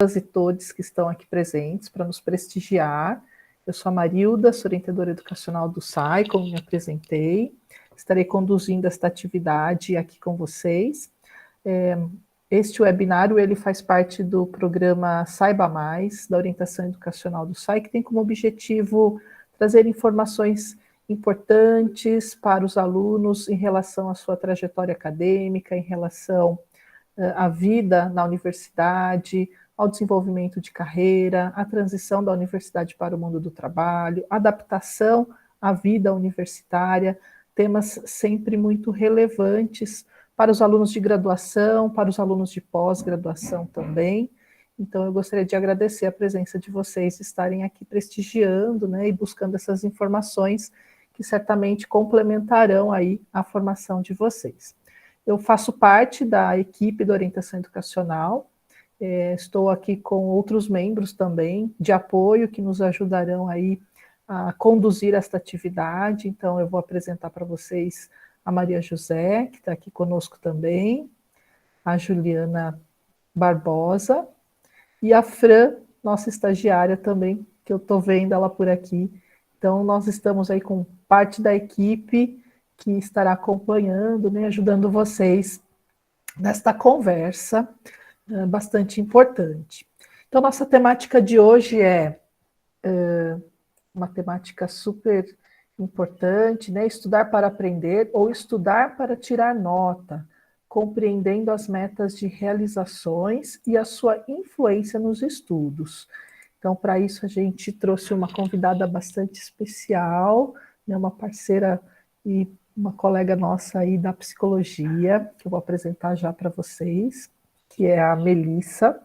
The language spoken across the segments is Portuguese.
e todos que estão aqui presentes para nos prestigiar. Eu sou a Marilda, sou orientadora educacional do SAI, como me apresentei. Estarei conduzindo esta atividade aqui com vocês. Este webinário ele faz parte do programa Saiba Mais, da orientação educacional do SAI, que tem como objetivo trazer informações importantes para os alunos em relação à sua trajetória acadêmica, em relação à vida na universidade, ao desenvolvimento de carreira, à transição da universidade para o mundo do trabalho, adaptação à vida universitária, temas sempre muito relevantes para os alunos de graduação, para os alunos de pós-graduação também. Então, eu gostaria de agradecer a presença de vocês, estarem aqui prestigiando, né, e buscando essas informações que certamente complementarão aí a formação de vocês. Eu faço parte da equipe da orientação educacional, estou aqui com outros membros também de apoio que nos ajudarão aí a conduzir esta atividade. Então, eu vou apresentar para vocês a Maria José, que está aqui conosco também, a Juliana Barbosa e a Fran, nossa estagiária também, que eu estou vendo ela por aqui. Então, nós estamos aí com parte da equipe que estará acompanhando, né, ajudando vocês nesta conversa bastante importante. Então, nossa temática de hoje é uma temática super importante, né? Estudar para aprender ou estudar para tirar nota, compreendendo as metas de realizações e a sua influência nos estudos. Então, para isso, a gente trouxe uma convidada bastante especial, né? Uma parceira e uma colega nossa aí da psicologia, que eu vou apresentar já para vocês, que é a Melissa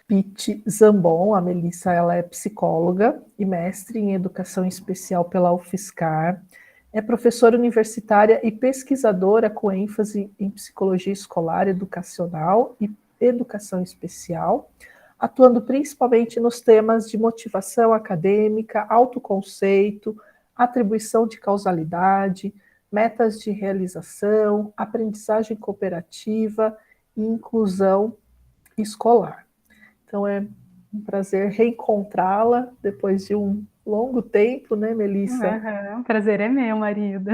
Pitti Zambon. A Melissa, ela é psicóloga e mestre em educação especial pela UFSCar, é professora universitária e pesquisadora com ênfase em psicologia escolar, educacional e educação especial, atuando principalmente nos temas de motivação acadêmica, autoconceito, atribuição de causalidade, metas de realização, aprendizagem cooperativa e inclusão escolar. Então, é um prazer reencontrá-la depois de um longo tempo, né, Melissa? O prazer é meu, Marilda.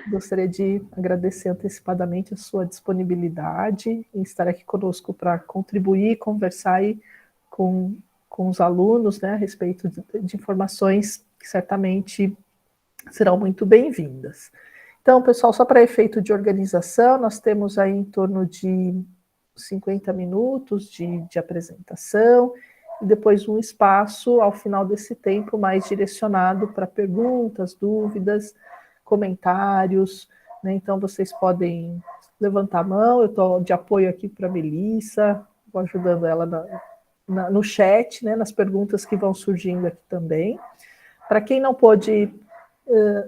Gostaria de agradecer antecipadamente a sua disponibilidade em estar aqui conosco para contribuir, conversar aí com os alunos, né, a respeito de informações que certamente serão muito bem-vindas. Então, pessoal, só para efeito de organização, nós temos aí em torno de 50 minutos de apresentação, e depois um espaço, ao final desse tempo, mais direcionado para perguntas, dúvidas, comentários, né? Então, vocês podem levantar a mão, eu estou de apoio aqui para a Melissa, vou ajudando ela no chat, né, nas perguntas que vão surgindo aqui também. Para quem não pôde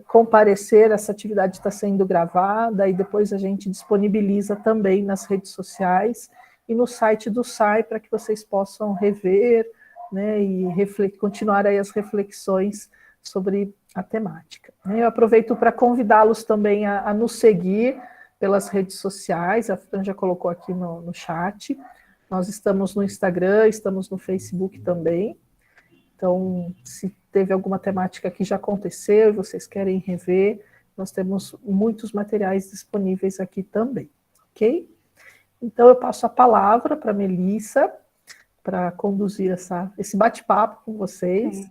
comparecer, essa atividade está sendo gravada e depois a gente disponibiliza também nas redes sociais e no site do SAI para que vocês possam rever, né, e continuar aí as reflexões sobre a temática. Eu aproveito para convidá-los também a nos seguir pelas redes sociais, a Fran já colocou aqui no chat, nós estamos no Instagram, estamos no Facebook também. Então, se teve alguma temática que já aconteceu e vocês querem rever, nós temos muitos materiais disponíveis aqui também, ok? Então, eu passo a palavra para a Melissa, para conduzir esse bate-papo com vocês. Sim.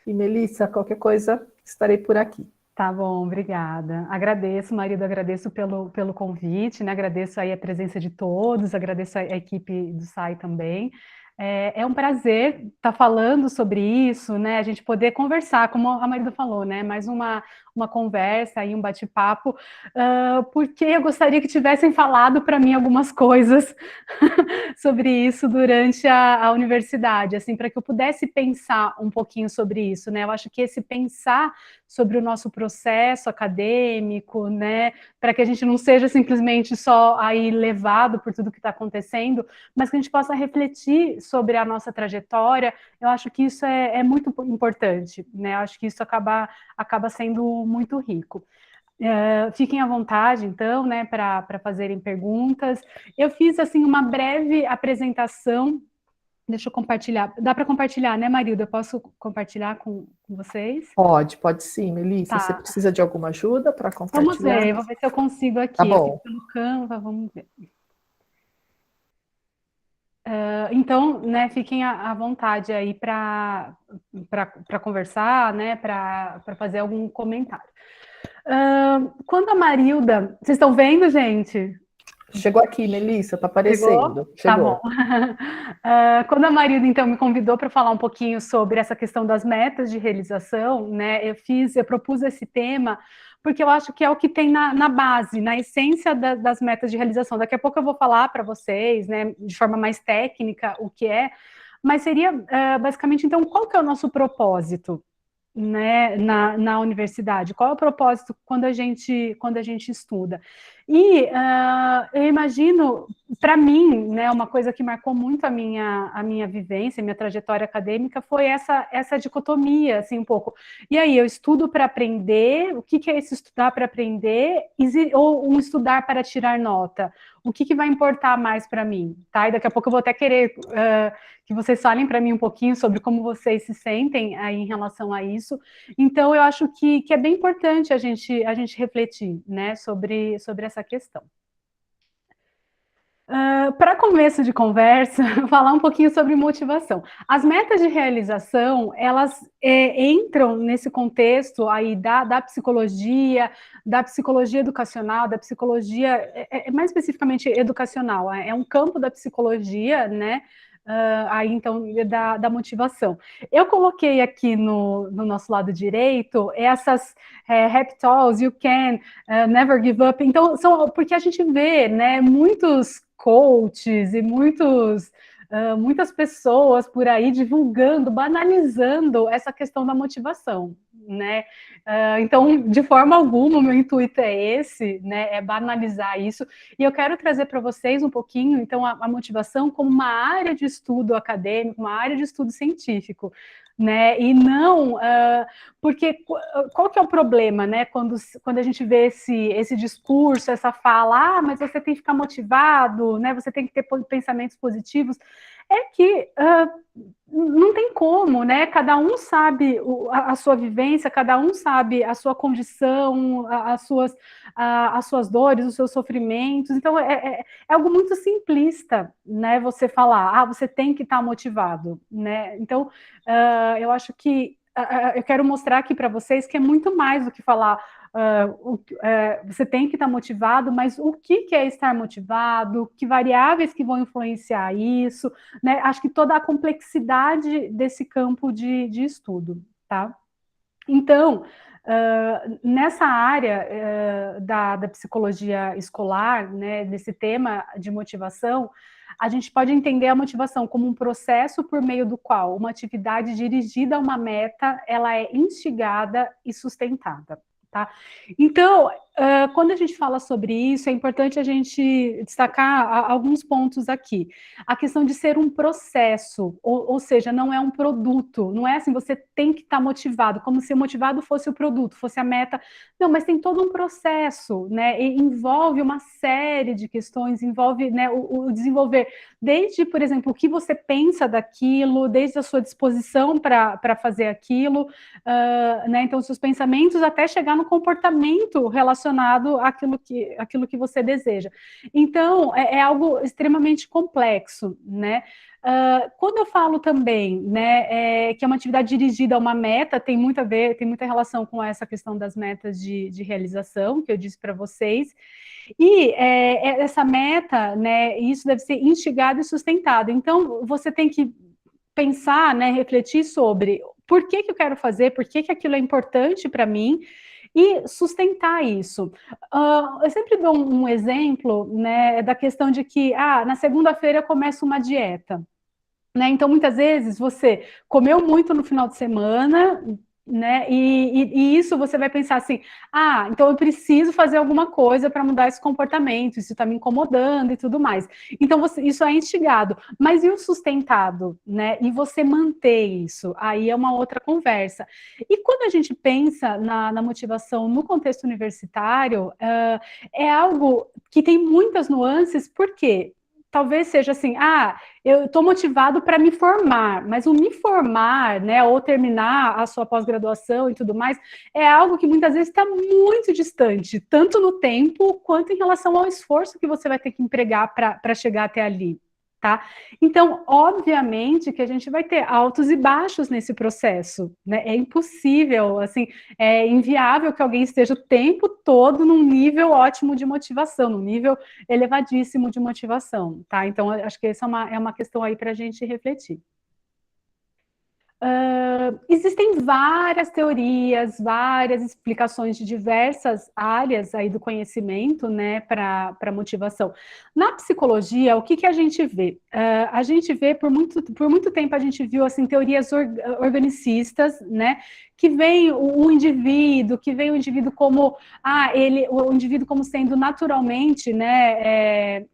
E, Melissa, qualquer coisa, estarei por aqui. Tá bom, obrigada. Agradeço, marido, agradeço pelo convite, né? Agradeço aí a presença de todos, agradeço a equipe do SAI também. É um prazer estar falando sobre isso, né? A gente poder conversar, como a Marilda falou, né? Mais uma conversa e um bate-papo, porque eu gostaria que tivessem falado para mim algumas coisas sobre isso durante a universidade, assim, para que eu pudesse pensar um pouquinho sobre isso, né? Eu acho que esse pensar sobre o nosso processo acadêmico, né? Para que a gente não seja simplesmente só aí levado por tudo que está acontecendo, mas que a gente possa refletir sobre a nossa trajetória. Eu acho que isso é muito importante, né? Eu acho que isso acaba sendo muito rico. Fiquem à vontade, então, né, para fazerem perguntas. Eu fiz, assim, uma breve apresentação. Deixa eu compartilhar. Dá para compartilhar, né, Marilda? Eu posso compartilhar com vocês? Pode sim, Melissa. Você Tá. precisa de alguma ajuda para Vamos compartilhar? ver, vou ver se eu consigo Tá aqui. Eu fiz bom. pelo Canva, vamos ver. Então, né, fiquem à vontade aí para conversar, né, para fazer algum comentário. Quando a Marilda... Vocês estão vendo, gente? Chegou aqui, Melissa, tá Chegou? aparecendo. Tá bom. Chegou. Quando a Marilda, então, me convidou para falar um pouquinho sobre essa questão das metas de realização, né, eu propus esse tema porque eu acho que é o que tem na base, na essência das metas de realização. Daqui a pouco eu vou falar para vocês, né, de forma mais técnica, o que é, mas seria, basicamente, então, qual que é o nosso propósito? Né, na universidade, qual é o propósito quando a gente estuda? E eu imagino, para mim, né, uma coisa que marcou muito a minha vivência, a minha trajetória acadêmica, foi essa dicotomia, assim, um pouco. E aí, eu estudo para aprender, o que é esse estudar para aprender, ou um estudar para tirar nota? O que vai importar mais para mim? Tá? E daqui a pouco eu vou até querer que vocês falem para mim um pouquinho sobre como vocês se sentem aí em relação a isso. Então, eu acho que é bem importante a gente refletir, né, sobre essa questão. Para começo de conversa, falar um pouquinho sobre motivação. As metas de realização, elas entram nesse contexto aí da psicologia educacional, da psicologia, mais especificamente educacional, é um campo da psicologia, né? Aí então da motivação. Eu coloquei aqui no nosso lado direito essas Happy Talks, You Can, Never Give Up. Então, porque a gente vê, né, muitos coaches e muitas pessoas por aí divulgando, banalizando essa questão da motivação, né? Então, de forma alguma, o meu intuito é esse, né? É banalizar isso. E eu quero trazer para vocês um pouquinho, então, a motivação como uma área de estudo acadêmico, uma área de estudo científico, né? E não porque qual que é o problema, né? Quando a gente vê esse discurso, essa fala, mas você tem que ficar motivado, né? Você tem que ter pensamentos positivos, é que não tem como, né? Cada um sabe a sua vivência, cada um sabe a sua condição, as suas dores, os seus sofrimentos. Então é algo muito simplista, né? Você falar, você tem que estar motivado, né? Então eu acho que eu quero mostrar aqui para vocês que é muito mais do que falar você tem que estar motivado, mas o que é estar motivado, que variáveis que vão influenciar isso, né? Acho que toda a complexidade desse campo de estudo, tá? Então, nessa área da psicologia escolar, né, desse tema de motivação, a gente pode entender a motivação como um processo por meio do qual uma atividade dirigida a uma meta, ela é instigada e sustentada. Tá? Então, quando a gente fala sobre isso, é importante a gente destacar alguns pontos aqui. A questão de ser um processo, ou seja, não é um produto, não é assim, você tem que estar motivado, como se o motivado fosse o produto, fosse a meta. Não, mas tem todo um processo, né? E envolve uma série de questões, envolve, né, o desenvolver, desde, por exemplo, o que você pensa daquilo, desde a sua disposição para fazer aquilo, né? Então, seus pensamentos até chegar no comportamento relacionado àquilo que você deseja. Então, é algo extremamente complexo, né? Quando eu falo também, né, que é uma atividade dirigida a uma meta, tem muita relação com essa questão das metas de realização, que eu disse para vocês, e essa meta, né, isso deve ser instigado e sustentado. Então, você tem que pensar, né, refletir sobre por que eu quero fazer, por que aquilo é importante para mim, e sustentar isso. Eu sempre dou um exemplo, né, da questão de que, na segunda-feira eu começo uma dieta. Né? Então, muitas vezes, você comeu muito no final de semana, né? E isso você vai pensar assim, então eu preciso fazer alguma coisa para mudar esse comportamento, isso está me incomodando e tudo mais. Então isso é instigado, mas e o sustentado, né? E você manter isso, aí é uma outra conversa. E quando a gente pensa na motivação no contexto universitário, é algo que tem muitas nuances, porque talvez seja assim, eu estou motivado para me formar, mas o me formar, né, ou terminar a sua pós-graduação e tudo mais, é algo que muitas vezes está muito distante, tanto no tempo quanto em relação ao esforço que você vai ter que empregar para chegar até ali. Tá? Então, obviamente que a gente vai ter altos e baixos nesse processo, né? É impossível, assim, é inviável que alguém esteja o tempo todo num nível ótimo de motivação, num nível elevadíssimo de motivação, tá? Então, acho que essa é uma questão aí para a gente refletir. Existem várias teorias, várias explicações de diversas áreas aí do conhecimento, né, para motivação. Na psicologia, o que a gente vê? A gente vê, por muito tempo, a gente viu, assim, teorias organicistas, né, que vem que vem o indivíduo como, o indivíduo como sendo naturalmente, né,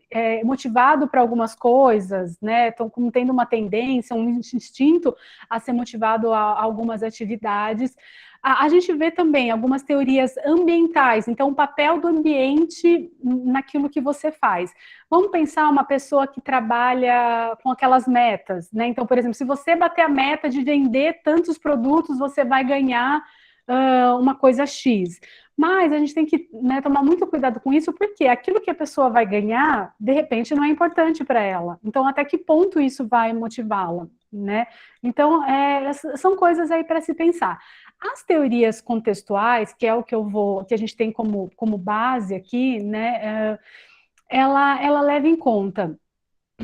motivado para algumas coisas, né, então, como tendo uma tendência, um instinto a ser motivado a algumas atividades. A gente vê também algumas teorias ambientais, então o papel do ambiente naquilo que você faz. Vamos pensar uma pessoa que trabalha com aquelas metas, né? Então, por exemplo, se você bater a meta de vender tantos produtos, você vai ganhar uma coisa X. Mas a gente tem que, né, tomar muito cuidado com isso, porque aquilo que a pessoa vai ganhar, de repente, não é importante para ela. Então, até que ponto isso vai motivá-la, né? Então, são coisas aí para se pensar. As teorias contextuais, que é o que a gente tem como base aqui, né? Ela leva em conta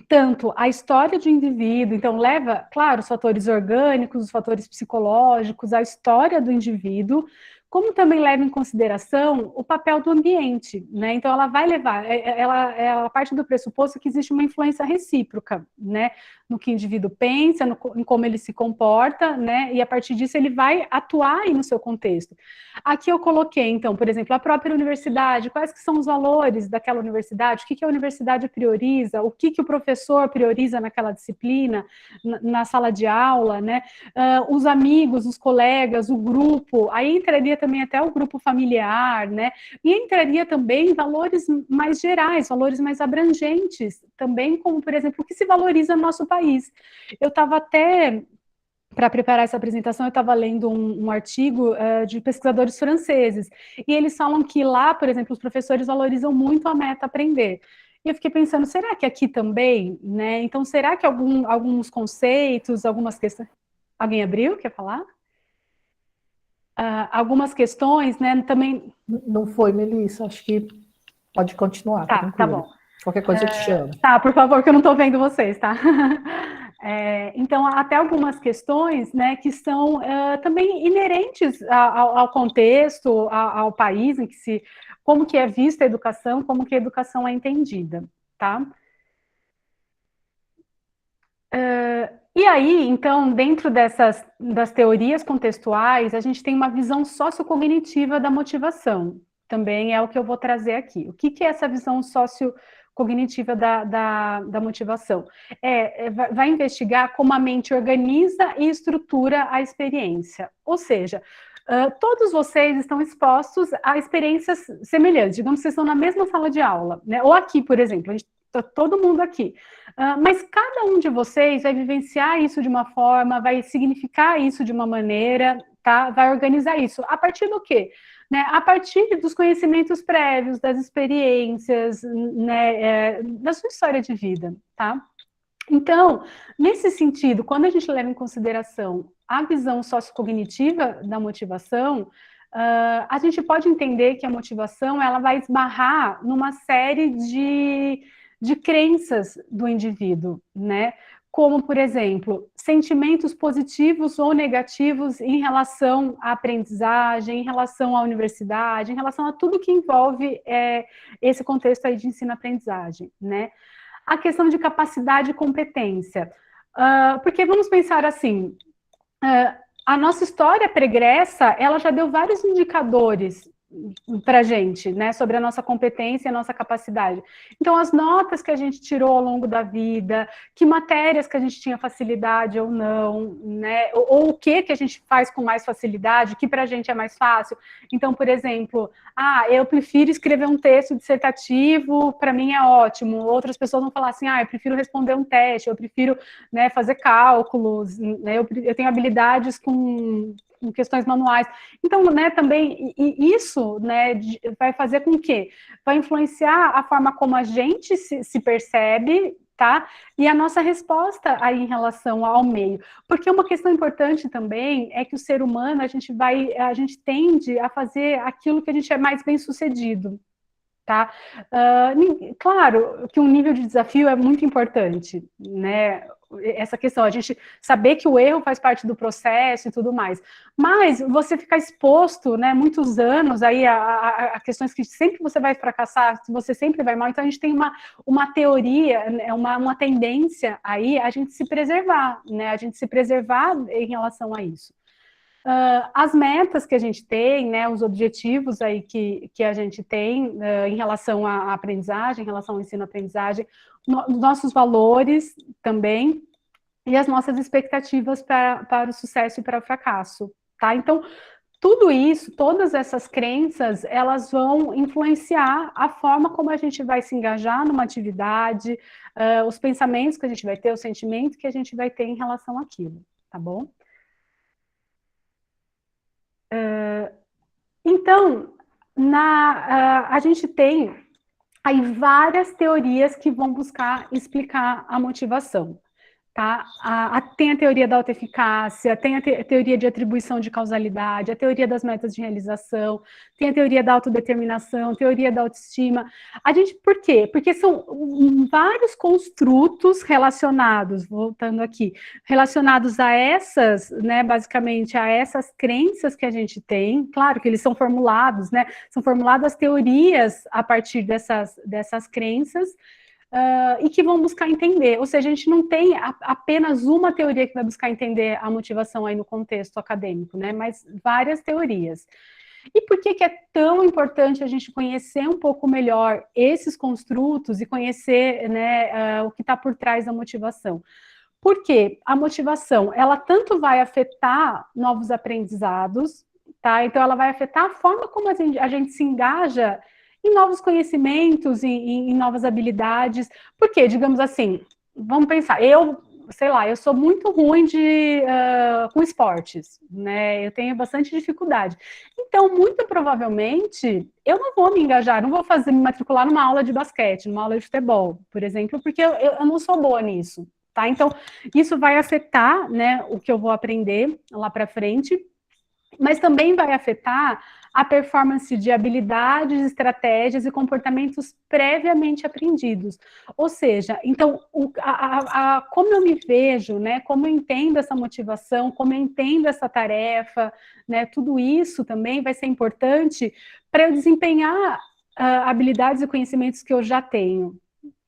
tanto a história do indivíduo, então leva, claro, os fatores orgânicos, os fatores psicológicos, a história do indivíduo, como também leva em consideração o papel do ambiente, né? Então ela vai levar, ela parte do pressuposto que existe uma influência recíproca, né? No que o indivíduo pensa, em como ele se comporta, né? E a partir disso ele vai atuar aí no seu contexto. Aqui eu coloquei, então, por exemplo, a própria universidade, quais que são os valores daquela universidade, o que a universidade prioriza, o que o professor prioriza naquela disciplina, na sala de aula, né? Os amigos, os colegas, o grupo, aí entraria também até o grupo familiar, né? E entraria também valores mais gerais, valores mais abrangentes, também como, por exemplo, o que se valoriza no nosso país. Eu estava até para preparar essa apresentação, eu estava lendo um artigo de pesquisadores franceses, e eles falam que lá, por exemplo, os professores valorizam muito a meta aprender. E eu fiquei pensando, será que aqui também, né? Então, será que alguns conceitos, algumas questões... Alguém abriu? Quer falar? Algumas questões, né, também... Não foi, Melissa, acho que pode continuar, Tá tranquilo. bom. Qualquer coisa eu te chamo. Tá, por favor, que eu não estou vendo vocês, tá? Então, até algumas questões, né, que são também inerentes ao contexto, ao país em que como que é vista a educação, como que a educação é entendida, tá? E aí, então, dentro das teorias contextuais, a gente tem uma visão sociocognitiva da motivação. Também é o que eu vou trazer aqui. O que é essa visão sociocognitiva da motivação? Vai investigar como a mente organiza e estrutura a experiência. Ou seja, todos vocês estão expostos a experiências semelhantes. Digamos que vocês estão na mesma sala de aula, né? Ou aqui, por exemplo, a gente está todo mundo aqui. Mas cada um de vocês vai vivenciar isso de uma forma, vai significar isso de uma maneira, tá? Vai organizar isso. A partir do quê? Né? A partir dos conhecimentos prévios, das experiências, né? Da sua história de vida, tá? Então, nesse sentido, quando a gente leva em consideração a visão sociocognitiva da motivação, a gente pode entender que a motivação ela vai esbarrar numa série de crenças do indivíduo, né? Como, por exemplo, sentimentos positivos ou negativos em relação à aprendizagem, em relação à universidade, em relação a tudo que envolve esse contexto aí de ensino-aprendizagem, né? A questão de capacidade e competência. Porque vamos pensar assim, a nossa história pregressa, ela já deu vários indicadores para a gente, né, sobre a nossa competência e a nossa capacidade. Então, as notas que a gente tirou ao longo da vida, que matérias que a gente tinha facilidade ou não, né, ou o que a gente faz com mais facilidade, que para a gente é mais fácil. Então, por exemplo, eu prefiro escrever um texto dissertativo, para mim é ótimo. Outras pessoas vão falar assim, eu prefiro responder um teste, eu prefiro, né, fazer cálculos, né, eu tenho habilidades com questões manuais. Então, né, também isso, né, vai fazer com que vai influenciar a forma como a gente se percebe, tá? E a nossa resposta aí em relação ao meio. Porque uma questão importante também é que o ser humano, a gente tende a fazer aquilo que a gente é mais bem sucedido. Tá? Claro que um nível de desafio é muito importante, né? Essa questão, a gente saber que o erro faz parte do processo e tudo mais, mas você ficar exposto, né, muitos anos aí a questões que sempre você vai fracassar, você sempre vai mal, então a gente tem uma teoria, né, uma tendência aí a gente se preservar, né, a gente se preservar em relação a isso. As metas que a gente tem, né, os objetivos aí que a gente tem em relação à aprendizagem, em relação ao ensino-aprendizagem, nossos valores também, e as nossas expectativas para o sucesso e para o fracasso, tá? Então, tudo isso, todas essas crenças, elas vão influenciar a forma como a gente vai se engajar numa atividade, os pensamentos que a gente vai ter, o sentimento que a gente vai ter em relação àquilo, tá bom? Então, a gente tem aí várias teorias que vão buscar explicar a motivação. Tá? Tem a teoria da autoeficácia, tem a teoria de atribuição de causalidade, a teoria das metas de realização, tem a teoria da autodeterminação, teoria da autoestima. Por quê? Porque são vários construtos relacionados, voltando aqui, relacionados a essas, né, basicamente a essas crenças que a gente tem. Claro que eles são formulados, né? São formuladas teorias a partir dessas crenças, e que vão buscar entender. Ou seja, a gente não tem apenas uma teoria que vai buscar entender a motivação aí no contexto acadêmico, né? Mas várias teorias. E por que é tão importante a gente conhecer um pouco melhor esses construtos e conhecer, né, o que está por trás da motivação? Porque a motivação, ela tanto vai afetar novos aprendizados, tá? Então, ela vai afetar a forma como a gente se engaja em novos conhecimentos, em novas habilidades. Porque, digamos assim, vamos pensar, sei lá, eu sou muito ruim com esportes, né? Eu tenho bastante dificuldade. Então, muito provavelmente, eu não vou me engajar, não vou me matricular numa aula de basquete, numa aula de futebol, por exemplo, porque eu não sou boa nisso, tá? Então, isso vai afetar, né, o que eu vou aprender lá para frente, mas também vai afetar a performance de habilidades, estratégias e comportamentos previamente aprendidos. Ou seja, então, como eu me vejo, né, como eu entendo essa motivação, como eu entendo essa tarefa, né, tudo isso também vai ser importante para eu desempenhar habilidades e conhecimentos que eu já tenho,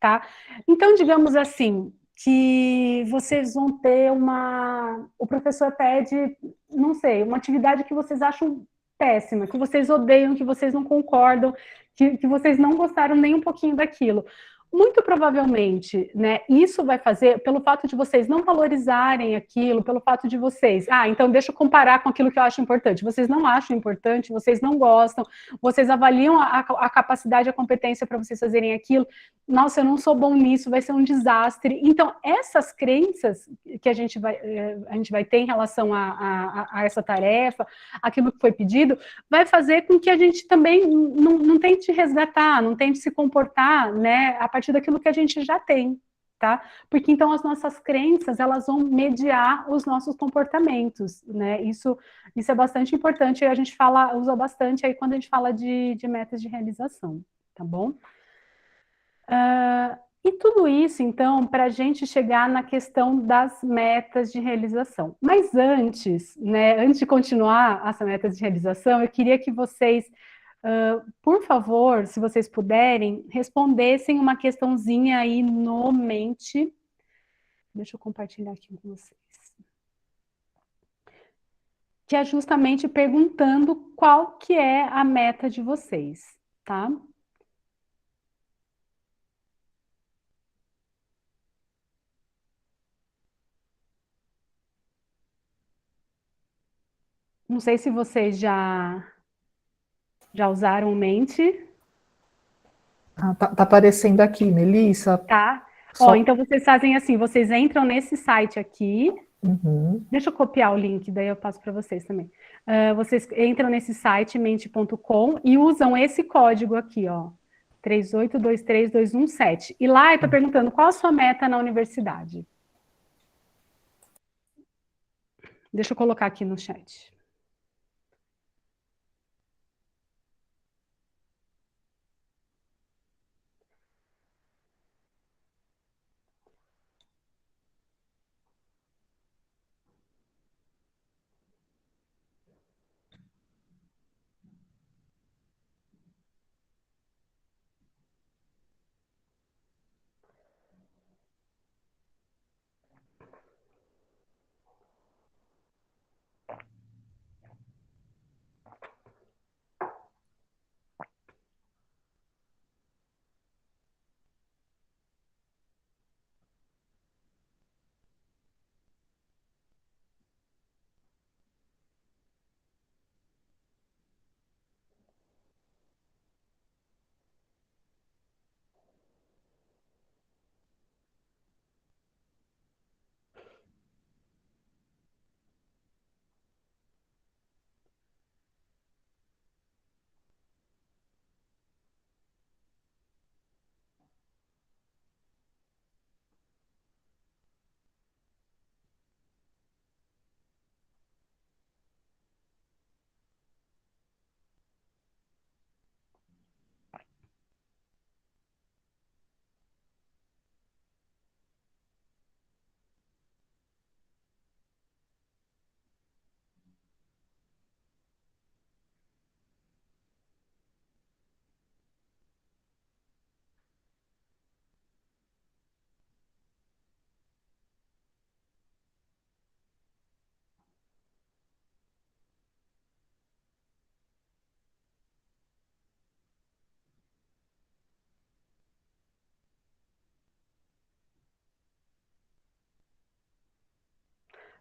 tá? Então, digamos assim, que vocês vão ter o professor pede, não sei, uma atividade que vocês acham péssima, que vocês odeiam, que vocês não concordam, que vocês não gostaram nem um pouquinho daquilo. Muito provavelmente, né, isso vai fazer, pelo fato de vocês não valorizarem aquilo, pelo fato de vocês, então deixa eu comparar com aquilo que eu acho importante. Vocês não acham importante, vocês não gostam, vocês avaliam a capacidade, a competência para vocês fazerem aquilo. Nossa, eu não sou bom nisso, vai ser um desastre. Então, essas crenças que a gente vai ter em relação a essa tarefa, aquilo que foi pedido, vai fazer com que a gente também não tente resgatar, não tente se comportar, né, a partir daquilo que a gente já tem, tá? Porque então as nossas crenças, elas vão mediar os nossos comportamentos, né? Isso é bastante importante, e a gente usa bastante aí quando a gente fala de metas de realização, tá bom? E tudo isso, então, para a gente chegar na questão das metas de realização. Mas antes, né, antes de continuar essa meta de realização, eu queria que vocês, por favor, se vocês puderem, respondessem uma questãozinha aí no Mente. Deixa eu compartilhar aqui com vocês. que é justamente perguntando qual que é a meta de vocês, tá? Não sei se vocês já usaram o Mente, Ah, tá aparecendo aqui, Melissa. tá? Ó, Só. então vocês fazem assim, vocês entram nesse site aqui, Uhum. deixa eu copiar o link, daí eu passo para vocês também. Vocês entram nesse site, mente.com, e usam esse código aqui, ó, 3823217. E lá eu estou perguntando qual a sua meta na universidade. Deixa eu colocar aqui no chat.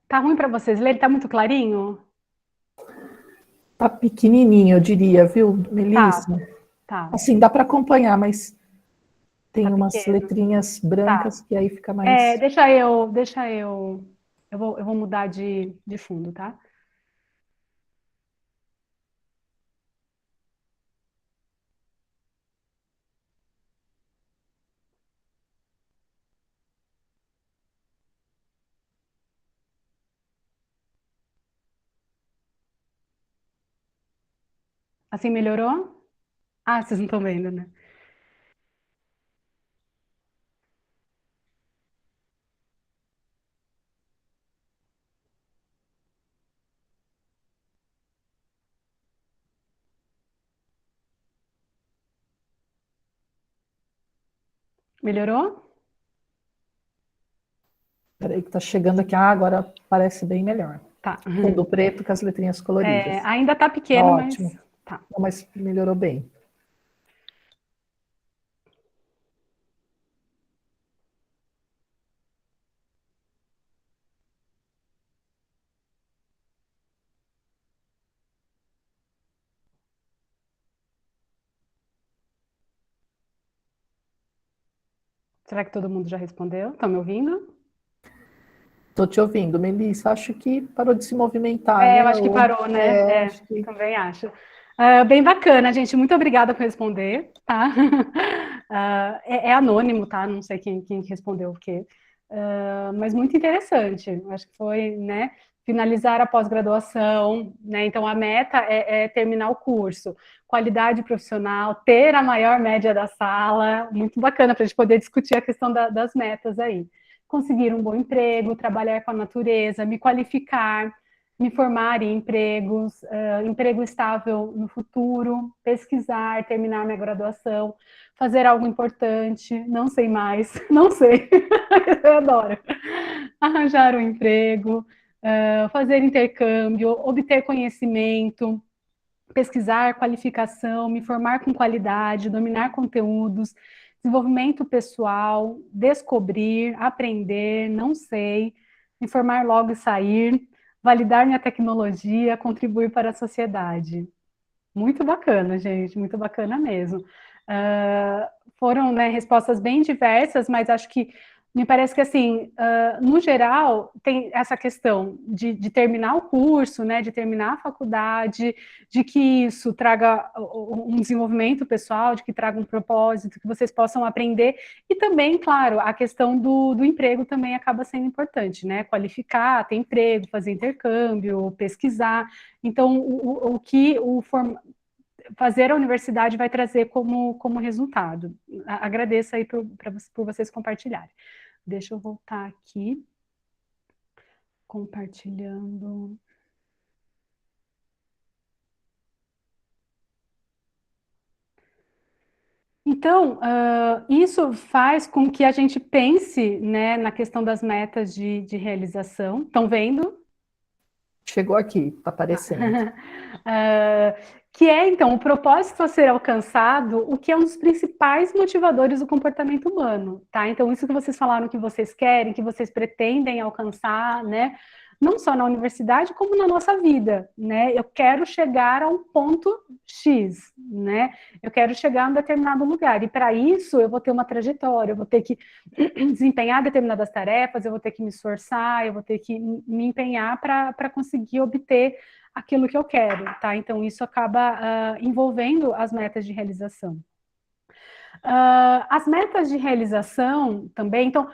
Tá ruim para vocês lerem? Tá muito clarinho? Tá pequenininho, eu diria, viu, Tá, Melissa? tá. Assim, dá para acompanhar, mas Tá tem umas pequeno. letrinhas Tá. brancas que aí fica mais. Eu vou mudar de fundo, tá? Assim melhorou? Ah, vocês não estão vendo, né? Melhorou? Peraí, que tá chegando aqui. Ah, agora parece bem melhor. Tá. Fundo preto com as letrinhas coloridas. Ainda tá Tá pequeno, mas ótimo. tá. Não, mas melhorou bem. Será que todo mundo já respondeu? Estão me ouvindo? Tô te ouvindo, Melissa. Acho que parou de se movimentar, Eu né? acho que parou, né? Acho que Também acho. Bem bacana, gente. Muito obrigada por responder, tá? É anônimo, tá? Não sei quem respondeu o quê. Mas muito interessante. Acho que foi, né? Finalizar a pós-graduação, né? Então a meta é terminar o curso, qualidade profissional, ter a maior média da sala. Muito bacana para a gente poder discutir a questão das metas aí. Conseguir um bom emprego, trabalhar com a natureza, me qualificar, me formar em empregos, emprego estável no futuro, pesquisar, terminar minha graduação, fazer algo importante, não sei mais, não sei, eu adoro. Arranjar um emprego, fazer intercâmbio, obter conhecimento, pesquisar, qualificação, me formar com qualidade, dominar conteúdos, desenvolvimento pessoal, descobrir, aprender, não sei, me formar logo e sair, validar minha tecnologia, contribuir para a sociedade. Muito bacana, gente, muito bacana mesmo. Foram, né, respostas bem diversas, mas acho que me parece que, assim, no geral, tem essa questão de terminar o curso, né, de terminar a faculdade, de que isso traga um desenvolvimento pessoal, de que traga um propósito, que vocês possam aprender, e também, claro, a questão do emprego também acaba sendo importante, né, qualificar, ter emprego, fazer intercâmbio, pesquisar. Então, o que fazer a universidade vai trazer como resultado. Agradeço aí por vocês compartilharem. Deixa eu voltar aqui, compartilhando. Então, isso faz com que a gente pense, né, na questão das metas de realização. Estão vendo? Chegou aqui, está aparecendo. Que é, então, o propósito a ser alcançado, o que é um dos principais motivadores do comportamento humano, tá? Então, isso que vocês falaram que vocês querem, que vocês pretendem alcançar, né? Não só na universidade, como na nossa vida, né? Eu quero chegar a um ponto X, né? Eu quero chegar a um determinado lugar, e para isso eu vou ter uma trajetória, eu vou ter que desempenhar determinadas tarefas, eu vou ter que me esforçar, eu vou ter que me empenhar para conseguir obter aquilo que eu quero, tá? Então, isso acaba envolvendo as metas de realização. As metas de realização também, então,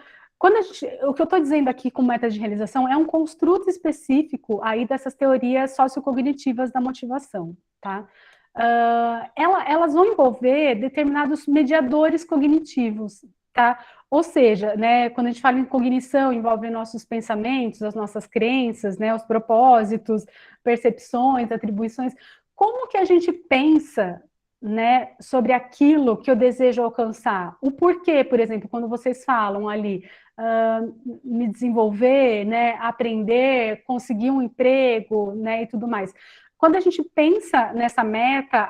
o que eu estou dizendo aqui com metas de realização é um construto específico aí dessas teorias sociocognitivas da motivação, tá? Elas vão envolver determinados mediadores cognitivos, tá? Ou seja, né, quando a gente fala em cognição, envolve nossos pensamentos, as nossas crenças, né, os propósitos, percepções, atribuições. Como que a gente pensa, né, sobre aquilo que eu desejo alcançar? O porquê, por exemplo, quando vocês falam ali, me desenvolver, né, aprender, conseguir um emprego, né, e tudo mais. Quando a gente pensa nessa meta,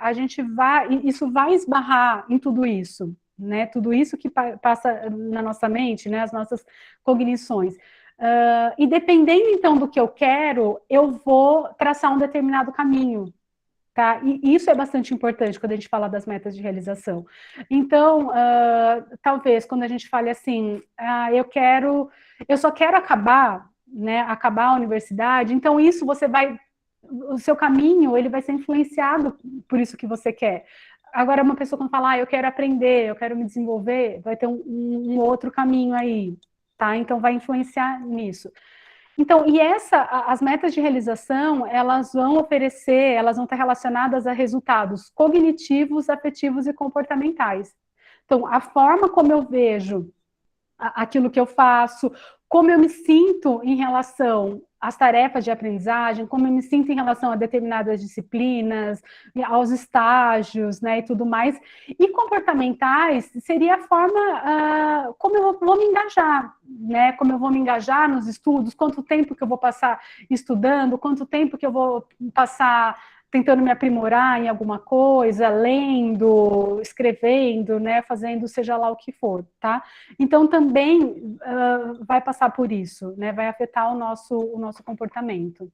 isso vai esbarrar em tudo isso, né? Tudo isso que passa na nossa mente, né? As nossas cognições. E dependendo, então, do que eu quero, eu vou traçar um determinado caminho, tá? E isso é bastante importante quando a gente fala das metas de realização. Então, talvez, quando a gente fale assim, eu só quero acabar, né? Acabar a universidade, então isso você vai o seu caminho ele vai ser influenciado por isso que você quer. Agora, uma pessoa quando fala, eu quero aprender, eu quero me desenvolver, vai ter um outro caminho aí, tá? Então, vai influenciar nisso. Então, as metas de realização, elas vão estar relacionadas a resultados cognitivos, afetivos e comportamentais. Então, a forma como eu vejo aquilo que eu faço, como eu me sinto em relação às tarefas de aprendizagem, como eu me sinto em relação a determinadas disciplinas, aos estágios, né, e tudo mais. E comportamentais seria a forma como eu vou me engajar, né, como eu vou me engajar nos estudos, quanto tempo que eu vou passar estudando, quanto tempo que eu vou passar tentando me aprimorar em alguma coisa, lendo, escrevendo, né, fazendo seja lá o que for, tá? Então, também vai passar por isso, né, vai afetar o nosso comportamento.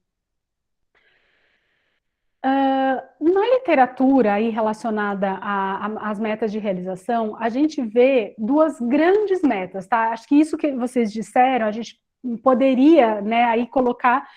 Na literatura aí relacionada às metas de realização, a gente vê duas grandes metas, tá? Acho que isso que vocês disseram, a gente poderia, né, aí colocar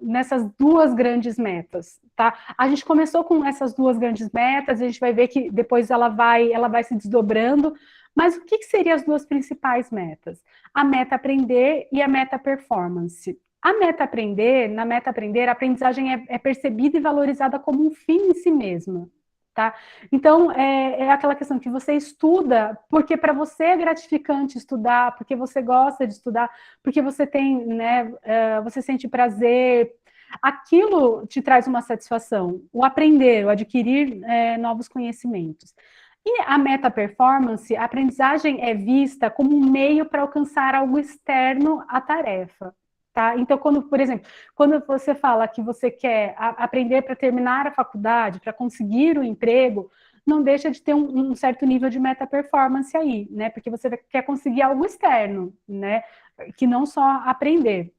nessas duas grandes metas, tá? A gente começou com essas duas grandes metas, a gente vai ver que depois ela vai se desdobrando, mas o que seriam as duas principais metas? A meta aprender e a meta performance. Na meta aprender, a aprendizagem é percebida e valorizada como um fim em si mesma, tá? Então, é aquela questão que você estuda porque para você é gratificante estudar, porque você gosta de estudar, porque você tem, né, você sente prazer, aquilo te traz uma satisfação, o aprender, o adquirir novos conhecimentos. E a meta performance, a aprendizagem é vista como um meio para alcançar algo externo à tarefa. Tá? Então, por exemplo, quando você fala que você quer aprender para terminar a faculdade, para conseguir o emprego, não deixa de ter um certo nível de meta-performance aí, né? Porque você quer conseguir algo externo, né? Que não só aprender.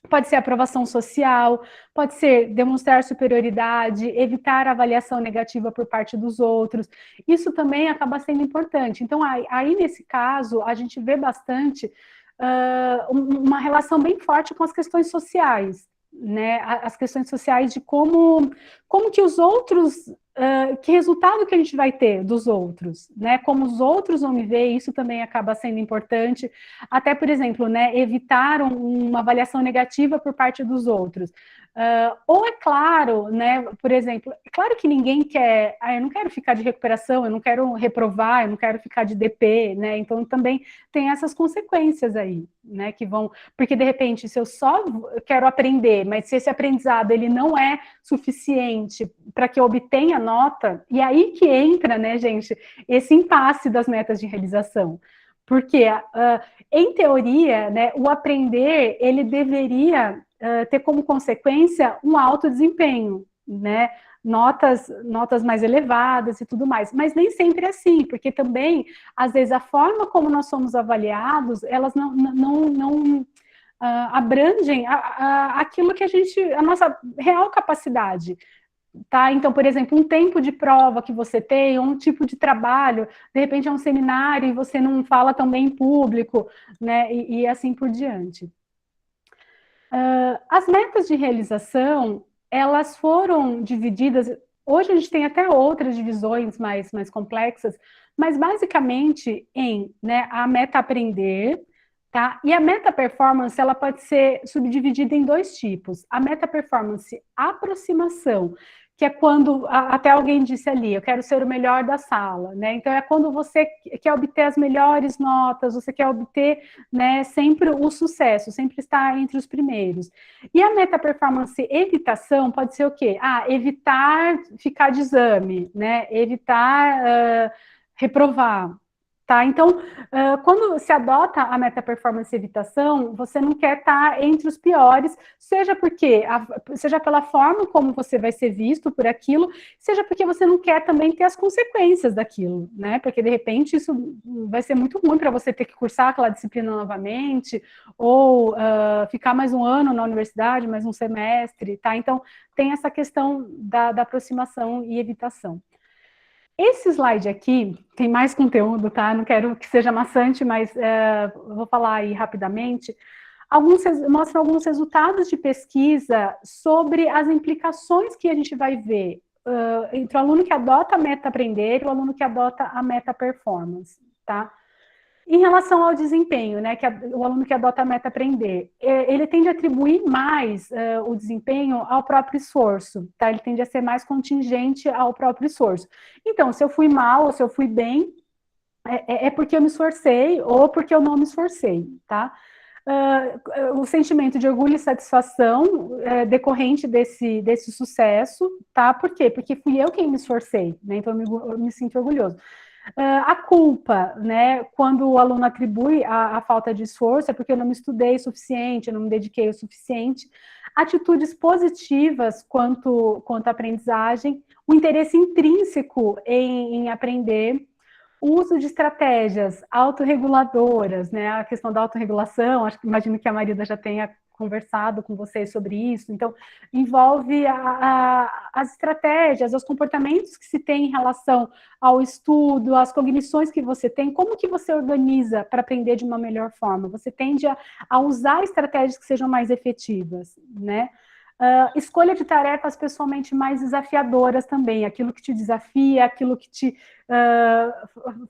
Pode ser aprovação social, pode ser demonstrar superioridade, evitar avaliação negativa por parte dos outros. Isso também acaba sendo importante. Então, aí nesse caso, a gente vê bastante uma relação bem forte com as questões sociais, né? As questões sociais de como que os outros, que resultado que a gente vai ter dos outros, né? Como os outros vão me ver, isso também acaba sendo importante. Até, por exemplo, né, evitar uma avaliação negativa por parte dos outros. Ou é claro, né, por exemplo, é claro que ninguém quer, eu não quero ficar de recuperação, eu não quero reprovar, eu não quero ficar de DP, né, então também tem essas consequências aí, né, que vão, porque de repente, se eu só quero aprender, mas se esse aprendizado ele não é suficiente para que eu obtenha nota, e aí que entra, né, gente, esse impasse das metas de realização, porque, em teoria, né, o aprender, ele deveria ter como consequência um alto desempenho, né? Notas mais elevadas e tudo mais, mas nem sempre é assim, porque também, às vezes, a forma como nós somos avaliados, elas não abrangem aquilo que a nossa real capacidade. Tá? Então, por exemplo, um tempo de prova que você tem, ou um tipo de trabalho, de repente é um seminário e você não fala tão bem em público, né? E assim por diante. As metas de realização, elas foram divididas, hoje a gente tem até outras divisões mais complexas, mas basicamente em, né, a meta aprender, tá? E a meta performance, ela pode ser subdividida em dois tipos. A meta performance aproximação, que é quando, até alguém disse ali, eu quero ser o melhor da sala, né? Então, é quando você quer obter as melhores notas, você quer obter, né, sempre o sucesso, sempre estar entre os primeiros. E a meta performance evitação pode ser o quê? Evitar ficar de exame, né? Evitar reprovar. Tá? Então, quando se adota a meta performance evitação, você não quer estar entre os piores, seja pela forma como você vai ser visto por aquilo, seja porque você não quer também ter as consequências daquilo, né? Porque de repente isso vai ser muito ruim para você ter que cursar aquela disciplina novamente, ou ficar mais um ano na universidade, mais um semestre, tá? Então, tem essa questão da aproximação e evitação. Esse slide aqui tem mais conteúdo, tá? Não quero que seja maçante, mas vou falar aí rapidamente. Mostra alguns resultados de pesquisa sobre as implicações que a gente vai ver entre o aluno que adota a meta aprender e o aluno que adota a meta performance, tá? Em relação ao desempenho, né, o aluno que adota a meta aprender, ele tende a atribuir mais o desempenho ao próprio esforço, tá? Ele tende a ser mais contingente ao próprio esforço. Então, se eu fui mal ou se eu fui bem, é porque eu me esforcei ou porque eu não me esforcei, tá? O sentimento de orgulho e satisfação decorrente desse sucesso, tá? Por quê? Porque fui eu quem me esforcei, né? Então eu me sinto orgulhoso. A culpa, né, quando o aluno atribui a falta de esforço, é porque eu não me estudei o suficiente, eu não me dediquei o suficiente. Atitudes positivas quanto à aprendizagem, o interesse intrínseco em aprender, o uso de estratégias autorreguladoras, né, a questão da autorregulação, imagino que a Marida já tenha conversado com vocês sobre isso, então envolve as estratégias, os comportamentos que se tem em relação ao estudo, às cognições que você tem, como que você organiza para aprender de uma melhor forma, você tende a usar estratégias que sejam mais efetivas, né? Escolha de tarefas pessoalmente mais desafiadoras também, aquilo que te desafia, aquilo que te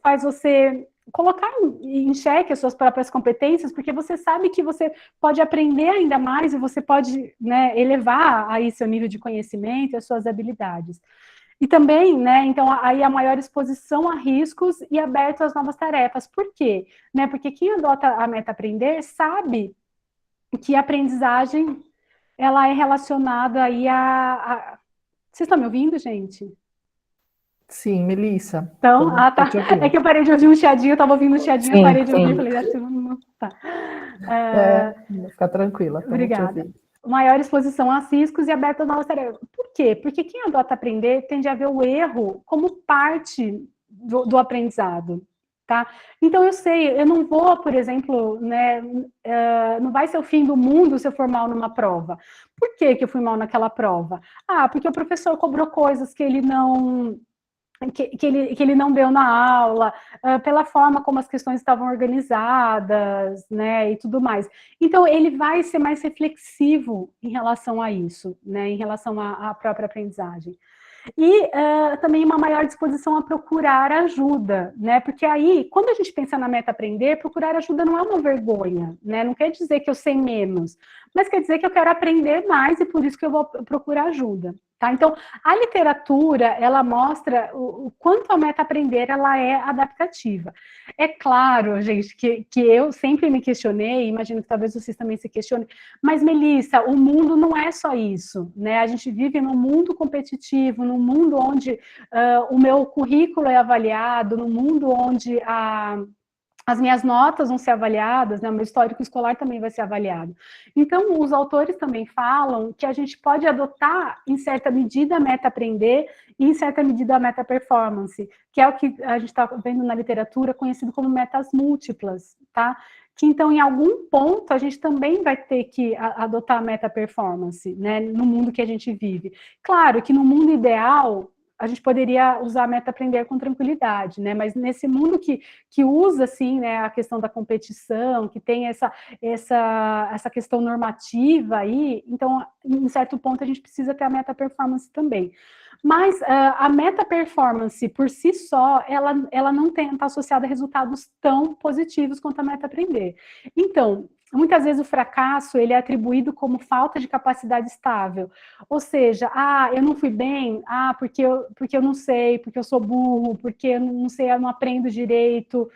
faz você colocar em xeque as suas próprias competências, porque você sabe que você pode aprender ainda mais e você pode, né, elevar aí seu nível de conhecimento e as suas habilidades. E também, né, então, aí a maior exposição a riscos e aberto às novas tarefas. Por quê? Né, porque quem adota a meta aprender sabe que a aprendizagem ela é relacionada aí Vocês estão me ouvindo, gente? Sim, Melissa. Então, Tô tá. te ouvindo. É que eu parei de ouvir um chiadinho, eu estava ouvindo um chiadinho, eu Sim, parei de ouvir, sim. falei, acho que não tá. Vou ficar tranquila, estamos te Obrigada. ouvindo. Maior exposição a riscos e aberta a novas tarefas. Por quê? Porque quem adota aprender tende a ver o erro como parte do aprendizado, tá? Então, eu sei, eu não vou, por exemplo, né, não vai ser o fim do mundo se eu for mal numa prova. Por que que eu fui mal naquela prova? Ah, porque o professor cobrou coisas que ele não que ele não deu na aula, pela forma como as questões estavam organizadas, né, e tudo mais. Então, ele vai ser mais reflexivo em relação a isso, né, em relação à própria aprendizagem. E também uma maior disposição a procurar ajuda, né? Porque aí, quando a gente pensa na meta aprender, procurar ajuda não é uma vergonha, né? Não quer dizer que eu sei menos, mas quer dizer que eu quero aprender mais e por isso que eu vou procurar ajuda. Tá? Então, a literatura, ela mostra o quanto a meta aprender ela é adaptativa. É claro, gente, que eu sempre me questionei, imagino que talvez vocês também se questionem, mas, Melissa, o mundo não é só isso, né? A gente vive num mundo competitivo, num mundo onde o meu currículo é avaliado, num mundo onde as minhas notas vão ser avaliadas, né? O meu histórico escolar também vai ser avaliado. Então, os autores também falam que a gente pode adotar, em certa medida, a meta aprender e, em certa medida, a meta performance, que é o que a gente está vendo na literatura, conhecido como metas múltiplas, tá? Que, então, em algum ponto, a gente também vai ter que adotar a meta performance, né? No mundo que a gente vive. Claro que no mundo ideal, a gente poderia usar a meta aprender com tranquilidade, né? Mas nesse mundo que usa, assim, né, a questão da competição, que tem essa questão normativa aí, então, em certo ponto, a gente precisa ter a meta performance também. Mas a meta performance, por si só, ela não está associada a resultados tão positivos quanto a meta aprender. Então, muitas vezes o fracasso ele é atribuído como falta de capacidade estável. Ou seja, eu não fui bem, porque eu não sei, porque eu sou burro, porque eu não sei, eu não aprendo direito.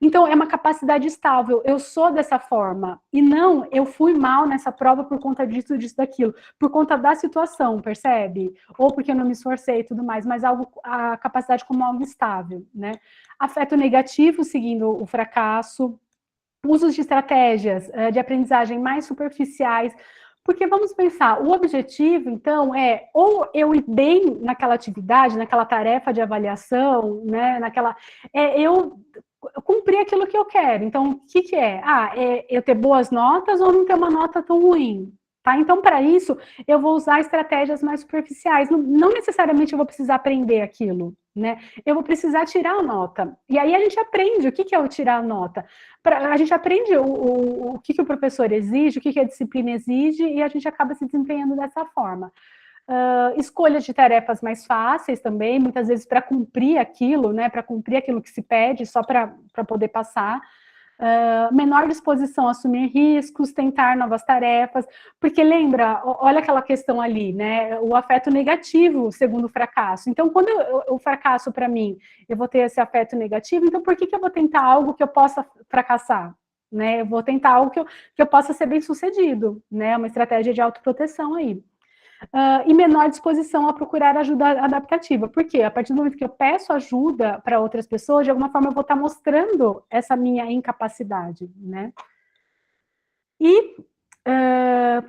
Então, é uma capacidade estável. Eu sou dessa forma. E não, eu fui mal nessa prova por conta disso, disso, daquilo. Por conta da situação, percebe? Ou porque eu não me esforcei e tudo mais, mas a capacidade como algo estável, né? Afeto negativo, seguindo o fracasso, usos de estratégias de aprendizagem mais superficiais, porque vamos pensar, o objetivo, então, é ou eu ir bem naquela atividade, naquela tarefa de avaliação, né, eu cumprir aquilo que eu quero. Então, o que é? É eu ter boas notas ou não ter uma nota tão ruim? Tá? Então, para isso, eu vou usar estratégias mais superficiais. Não necessariamente eu vou precisar aprender aquilo, né? Eu vou precisar tirar a nota. E aí a gente aprende o que é o tirar a nota. A gente aprende o que o professor exige, o que a disciplina exige, e a gente acaba se desempenhando dessa forma. Escolha de tarefas mais fáceis também, muitas vezes para cumprir aquilo, né? Para cumprir aquilo que se pede, só para poder passar. Menor disposição a assumir riscos, tentar novas tarefas, porque lembra, olha aquela questão ali, né? O afeto negativo, segundo o fracasso. Então, quando o fracasso para mim, eu vou ter esse afeto negativo, então por que eu vou tentar algo que eu possa fracassar? Né? Eu vou tentar algo que eu possa ser bem sucedido, né? Uma estratégia de autoproteção aí. E menor disposição a procurar ajuda adaptativa. Por quê? A partir do momento que eu peço ajuda para outras pessoas, de alguma forma eu vou estar mostrando essa minha incapacidade, né? E,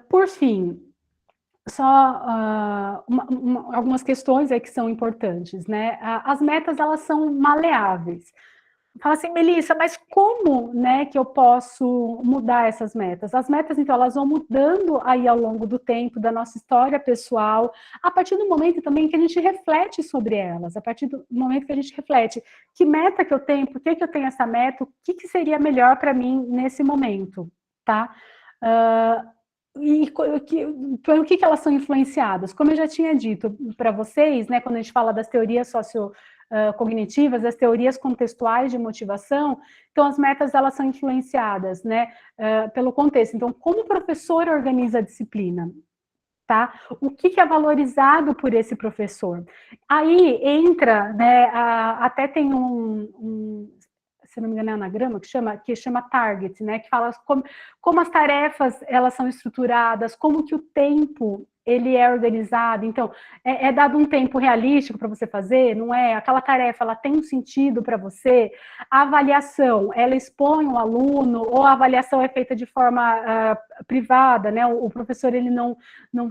por fim, só algumas questões aí que são importantes, né? As metas, elas são maleáveis. Fala assim, Melissa, mas como, né, que eu posso mudar essas metas? As metas, então, elas vão mudando aí ao longo do tempo, da nossa história pessoal, a partir do momento também que a gente reflete sobre elas, a partir do momento que a gente reflete que meta que eu tenho, por que eu tenho essa meta, o que seria melhor para mim nesse momento, tá? E pelo que elas são influenciadas? Como eu já tinha dito para vocês, né, quando a gente fala das teorias sociocognitivas, das teorias contextuais de motivação, então as metas elas são influenciadas, né, pelo contexto. Então, como o professor organiza a disciplina? Tá? O que é valorizado por esse professor? Aí entra, né, até tem se não me engano, é anagrama que chama target, né? Que fala como as tarefas elas são estruturadas, como que o tempo ele é organizado, então é dado um tempo realístico para você fazer, não é? Aquela tarefa, ela tem um sentido para você? A avaliação, ela expõe o aluno, ou a avaliação é feita de forma privada, né? O professor, não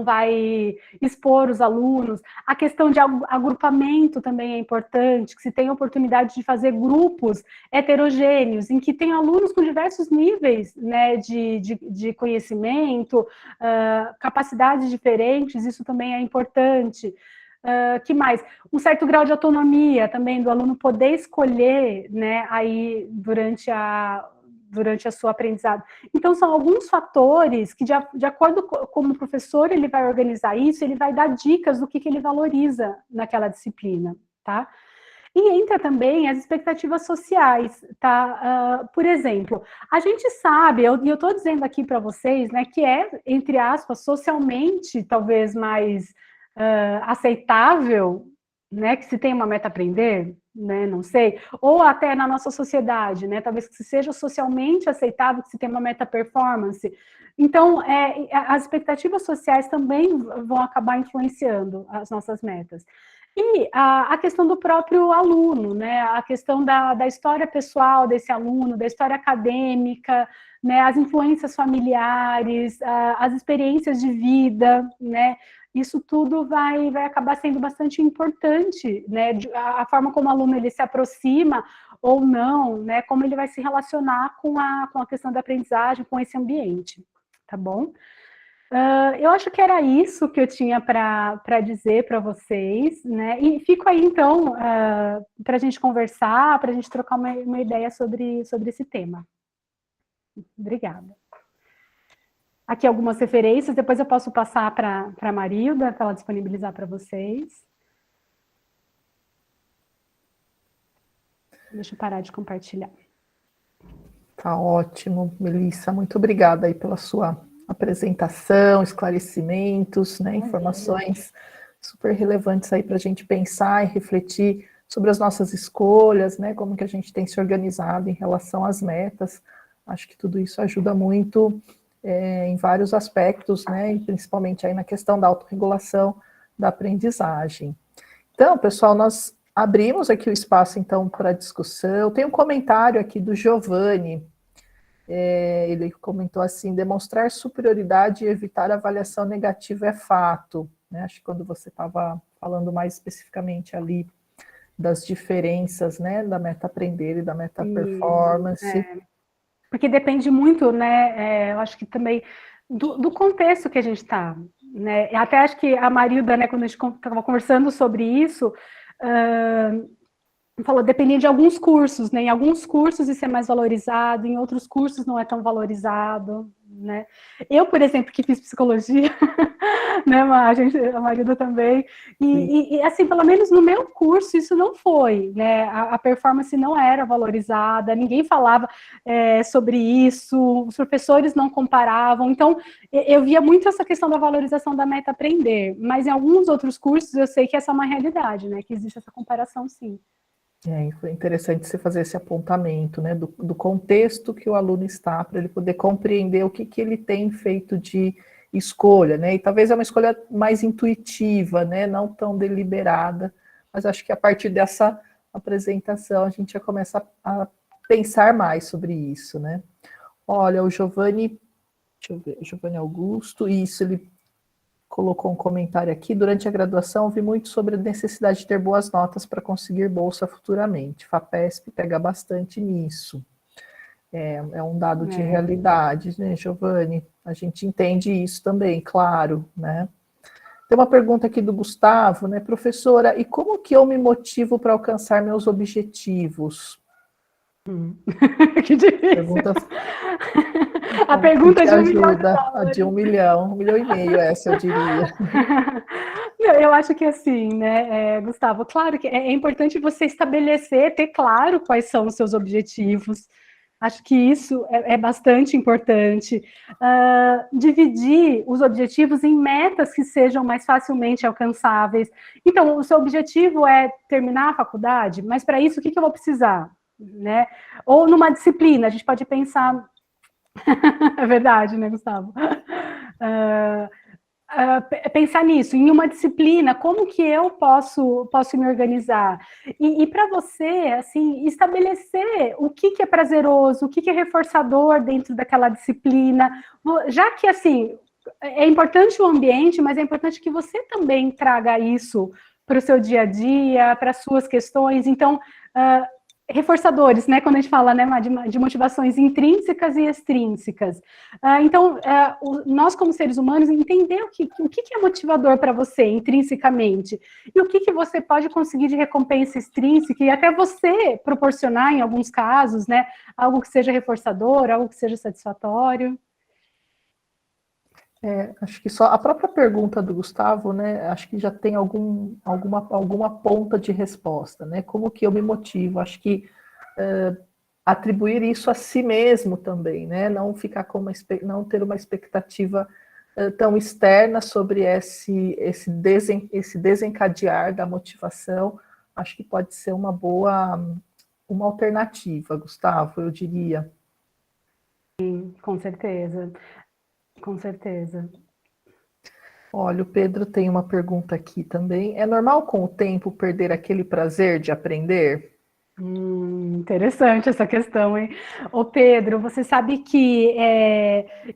vai expor os alunos. A questão de agrupamento também é importante, que se tem a oportunidade de fazer grupos heterogêneos, em que tem alunos com diversos níveis, né, de conhecimento, capacidades diferentes, isso também é importante. Que mais? Um certo grau de autonomia também do aluno poder escolher, né, aí durante a sua aprendizado. Então, são alguns fatores que, de acordo com como o professor ele vai organizar isso, ele vai dar dicas do que ele valoriza naquela disciplina, tá? E entra também as expectativas sociais, tá? Por exemplo, a gente sabe, e eu estou dizendo aqui para vocês, né, que é, entre aspas, socialmente, talvez mais aceitável, né, que se tem uma meta a aprender, né, não sei, ou até na nossa sociedade, né, talvez que seja socialmente aceitável que se tenha uma meta performance. Então, as expectativas sociais também vão acabar influenciando as nossas metas. E a questão do próprio aluno, né, a questão da história pessoal desse aluno, da história acadêmica, né, as influências familiares, as experiências de vida, né, isso tudo vai acabar sendo bastante importante, né? A forma como o aluno ele se aproxima ou não, né? Como ele vai se relacionar com a questão da aprendizagem, com esse ambiente, tá bom? Eu acho que era isso que eu tinha para dizer para vocês, né? E fico aí, então, para a gente conversar, para a gente trocar uma ideia sobre esse tema. Obrigada. Aqui algumas referências, depois eu posso passar para a Marilda, para ela disponibilizar para vocês. Deixa eu parar de compartilhar. Tá ótimo, Melissa, muito obrigada aí pela sua apresentação, esclarecimentos, né, informações super relevantes aí para a gente pensar e refletir sobre as nossas escolhas, né, como que a gente tem se organizado em relação às metas. Acho que tudo isso ajuda muito em vários aspectos, né, e principalmente aí na questão da autorregulação da aprendizagem. Então, pessoal, nós abrimos aqui o espaço, então, para discussão. Tem um comentário aqui do Giovanni. Ele comentou assim: demonstrar superioridade e evitar avaliação negativa é fato. Né? Acho que quando você estava falando mais especificamente ali das diferenças, né, da meta aprender e da meta performance. Porque depende muito, né, eu acho que também do contexto que a gente está, né, até acho que a Marilda, né, quando a gente estava conversando sobre isso, falou, dependendo de alguns cursos, né, em alguns cursos isso é mais valorizado, em outros cursos não é tão valorizado, né. Eu, por exemplo, que fiz psicologia, né, a Marilda também, e assim, pelo menos no meu curso isso não foi, né, a performance não era valorizada, ninguém falava sobre isso, os professores não comparavam, então eu via muito essa questão da valorização da meta aprender, mas em alguns outros cursos eu sei que essa é uma realidade, né, que existe essa comparação sim. Foi interessante você fazer esse apontamento, né, do contexto que o aluno está, para ele poder compreender o que ele tem feito de escolha, né, e talvez é uma escolha mais intuitiva, né, não tão deliberada, mas acho que a partir dessa apresentação a gente já começa a pensar mais sobre isso, né. Olha, o Giovanni, deixa eu ver, Giovanni Augusto, isso, ele colocou um comentário aqui: durante a graduação ouvi muito sobre a necessidade de ter boas notas para conseguir bolsa futuramente. FAPESP pega bastante nisso. É um dado de realidade, né, Giovanni? A gente entende isso também, claro, né? Tem uma pergunta aqui do Gustavo, né, professora, e como que eu me motivo para alcançar meus objetivos? Que difícil. Pergunta... A pergunta de $1 milhão. A de $1 milhão, $1,5 milhão, essa eu diria. Eu acho que assim, né, Gustavo, claro que é importante você estabelecer, ter claro quais são os seus objetivos. Acho que isso é bastante importante. Dividir os objetivos em metas que sejam mais facilmente alcançáveis. Então, o seu objetivo é terminar a faculdade, mas para isso, o que eu vou precisar? Né? Ou numa disciplina, a gente pode pensar... É verdade, né, Gustavo? pensar nisso, em uma disciplina, como que eu posso me organizar? E para você, assim, estabelecer o que é prazeroso, o que é reforçador dentro daquela disciplina, já que, assim, é importante o ambiente, mas é importante que você também traga isso para o seu dia a dia, para as suas questões. Então, reforçadores, né? Quando a gente fala, né, de motivações intrínsecas e extrínsecas. Então, nós como seres humanos entender o que é motivador para você intrinsecamente e o que você pode conseguir de recompensa extrínseca e até você proporcionar em alguns casos, né, algo que seja reforçador, algo que seja satisfatório. Acho que só a própria pergunta do Gustavo, né? Acho que já tem alguma ponta de resposta, né? Como que eu me motivo? Acho que atribuir isso a si mesmo também, né? Não ficar não ter uma expectativa tão externa sobre esse desencadear da motivação. Acho que pode ser uma alternativa, Gustavo, eu diria. Com certeza. Com certeza. Olha, o Pedro tem uma pergunta aqui também. É normal com o tempo perder aquele prazer de aprender? Interessante essa questão, hein? Ô Pedro, você sabe que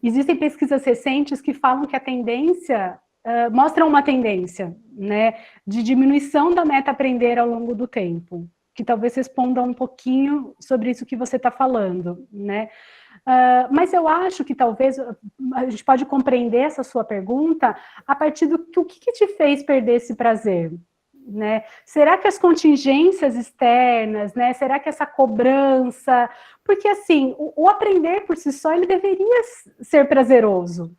existem pesquisas recentes que falam que a tendência, mostram uma tendência, né, de diminuição da meta aprender ao longo do tempo, que talvez responda um pouquinho sobre isso que você está falando, né? Mas eu acho que talvez a gente pode compreender essa sua pergunta a partir do que o que te fez perder esse prazer, né? Será que as contingências externas, né? Será que essa cobrança? Porque assim, o aprender por si só ele deveria ser prazeroso,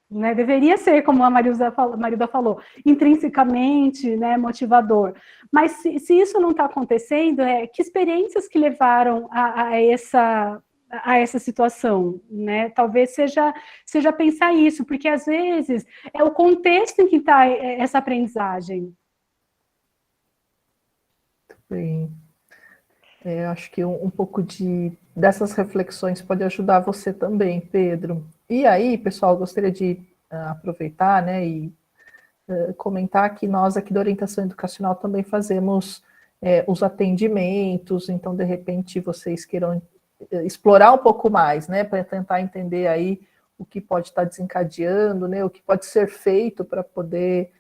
né? Deveria ser, como a Marilda falou, intrinsecamente, né, motivador. Mas se isso não está acontecendo, que experiências que levaram a essa situação, né? Talvez seja pensar isso, porque às vezes é o contexto em que está essa aprendizagem. Bem, acho que um pouco dessas reflexões pode ajudar você também, Pedro. E aí, pessoal, gostaria de aproveitar, né, e comentar que nós aqui da Orientação Educacional também fazemos os atendimentos, então, de repente, vocês queiram explorar um pouco mais, né, para tentar entender aí o que pode estar desencadeando, né, o que pode ser feito para poder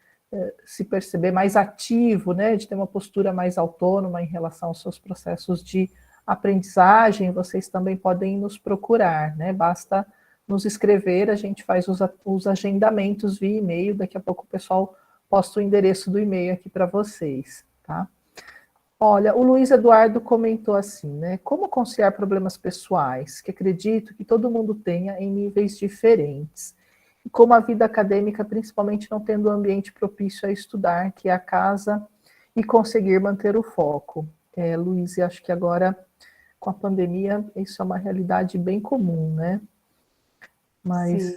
se perceber mais ativo, né, de ter uma postura mais autônoma em relação aos seus processos de aprendizagem, vocês também podem nos procurar, né, basta nos escrever, a gente faz os agendamentos via e-mail, daqui a pouco o pessoal posta o endereço do e-mail aqui para vocês, tá? Olha, o Luiz Eduardo comentou assim, né, como conciliar problemas pessoais, que acredito que todo mundo tenha em níveis diferentes, como a vida acadêmica, principalmente não tendo um ambiente propício a estudar, que é a casa, e conseguir manter o foco. Luiz, acho que agora, com a pandemia, isso é uma realidade bem comum, né? Mas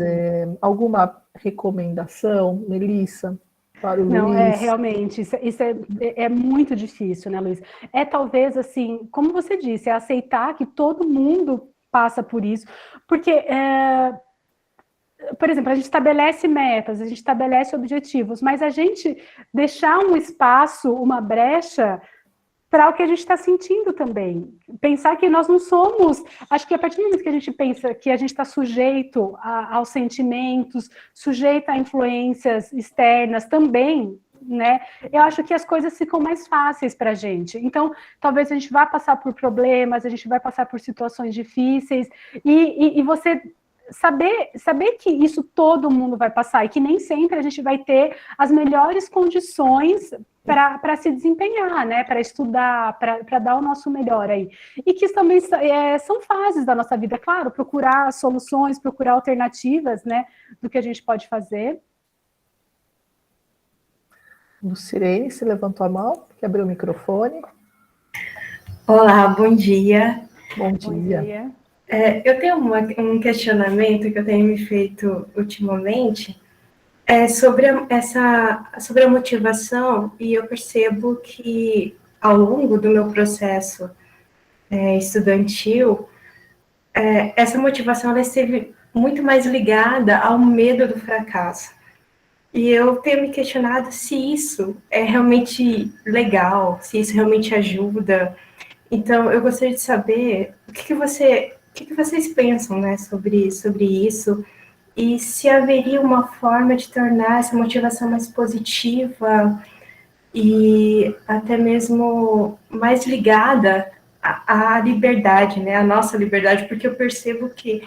alguma recomendação, Melissa, para o Não, Luiz? realmente, isso é muito difícil, né, Luiz? É talvez, assim, como você disse, é aceitar que todo mundo passa por isso, porque por exemplo, a gente estabelece metas, a gente estabelece objetivos, mas a gente deixar um espaço, uma brecha para o que a gente está sentindo também. Pensar que nós não somos. Acho que a partir do momento que a gente pensa que a gente está sujeito aos sentimentos, sujeito a influências externas também, né? Eu acho que as coisas ficam mais fáceis para a gente. Então, talvez a gente vá passar por problemas, a gente vai passar por situações difíceis, e você saber que isso todo mundo vai passar e que nem sempre a gente vai ter as melhores condições para se desempenhar, né? Para estudar, para dar o nosso melhor aí. E que também são fases da nossa vida, claro, procurar soluções, procurar alternativas, né? Do que a gente pode fazer. Lucirene, se levantou a mão, que abriu o microfone. Olá, bom dia. Bom dia. Bom dia. Eu tenho um questionamento que eu tenho me feito ultimamente sobre a motivação, e eu percebo que ao longo do meu processo estudantil, essa motivação ela esteve muito mais ligada ao medo do fracasso. E eu tenho me questionado se isso é realmente legal, se isso realmente ajuda. Então, eu gostaria de saber o que vocês pensam, né, sobre isso, e se haveria uma forma de tornar essa motivação mais positiva e até mesmo mais ligada à liberdade, né, à nossa liberdade, porque eu percebo que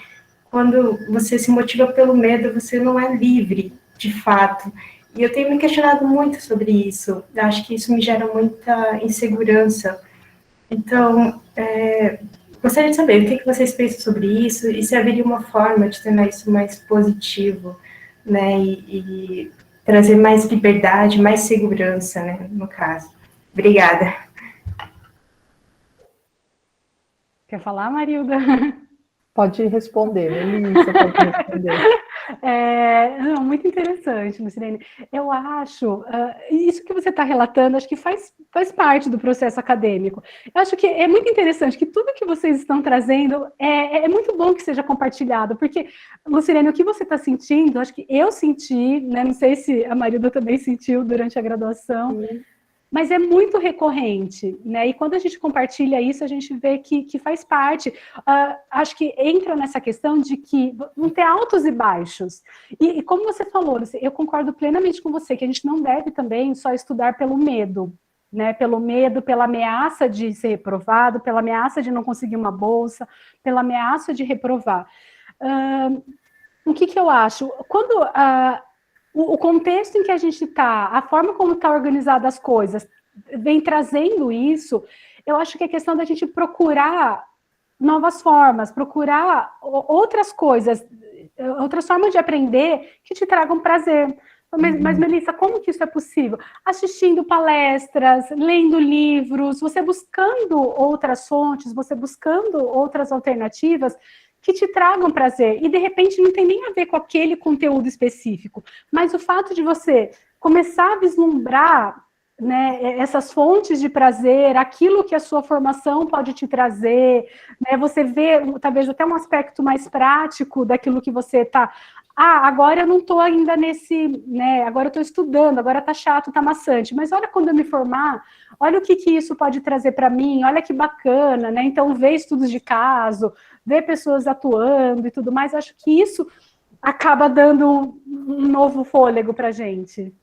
quando você se motiva pelo medo, você não é livre, de fato. E eu tenho me questionado muito sobre isso. Eu acho que isso me gera muita insegurança. Então, gostaria de saber o que vocês pensam sobre isso e se haveria uma forma de tornar isso mais positivo, né? E trazer mais liberdade, mais segurança, né? No caso. Obrigada. Quer falar, Marilda? Pode responder, Melissa, pode responder. Não, muito interessante, Lucilene. Eu acho, isso que você está relatando, acho que faz parte do processo acadêmico. Eu acho que é muito interessante que tudo que vocês estão trazendo é muito bom que seja compartilhado, porque, Lucilene, o que você está sentindo, acho que eu senti, né, não sei se a Marilda também sentiu durante a graduação, Sim. mas é muito recorrente, né? E quando a gente compartilha isso, a gente vê que faz parte. Acho que entra nessa questão de que vão ter altos e baixos. E como você falou, eu concordo plenamente com você, que a gente não deve também só estudar pelo medo, né? Pelo medo, pela ameaça de ser reprovado, pela ameaça de não conseguir uma bolsa, pela ameaça de reprovar. O que eu acho? Quando o contexto em que a gente está, a forma como está organizada as coisas, vem trazendo isso, eu acho que é questão da gente procurar novas formas, procurar outras coisas, outras formas de aprender que te tragam prazer. Mas, Melissa, como que isso é possível? Assistindo palestras, lendo livros, você buscando outras fontes, você buscando outras alternativas que te tragam prazer. E, de repente, não tem nem a ver com aquele conteúdo específico. Mas o fato de você começar a vislumbrar, né, essas fontes de prazer, aquilo que a sua formação pode te trazer, né, você vê, talvez, até um aspecto mais prático daquilo que você está... agora eu não estou ainda nesse... né, agora eu estou estudando, agora está chato, está maçante, mas olha quando eu me formar, olha o que isso pode trazer para mim, olha que bacana, né? Então, ver estudos de caso, ver pessoas atuando e tudo mais, acho que isso acaba dando um novo fôlego para a gente.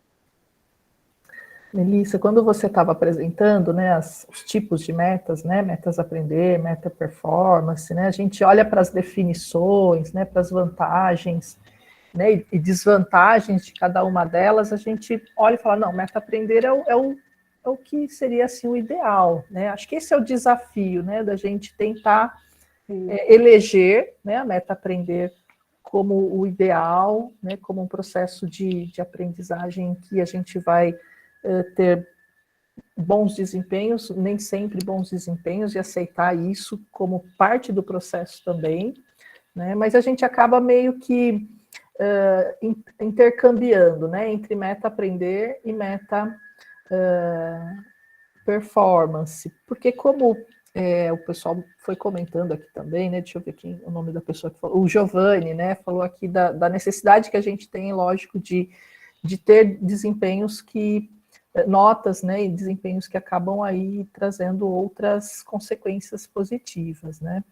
Melissa, quando você estava apresentando, né, os tipos de metas, né, metas aprender, meta performance, né, a gente olha para as definições, né, para as vantagens, né, e desvantagens de cada uma delas, a gente olha e fala, não, meta aprender é o que seria assim o ideal, né? Acho que esse é o desafio, né, da gente tentar eleger, né, a meta aprender como o ideal, né, como um processo de aprendizagem que a gente vai ter bons desempenhos, nem sempre bons desempenhos, e aceitar isso como parte do processo também, né? Mas a gente acaba meio que intercambiando, né, entre meta aprender e meta performance, porque como o pessoal foi comentando aqui também, né, deixa eu ver quem, o nome da pessoa que falou, o Giovanni, né, falou aqui da necessidade que a gente tem, lógico, de ter desempenhos que notas, né, e desempenhos que acabam aí trazendo outras consequências positivas, né.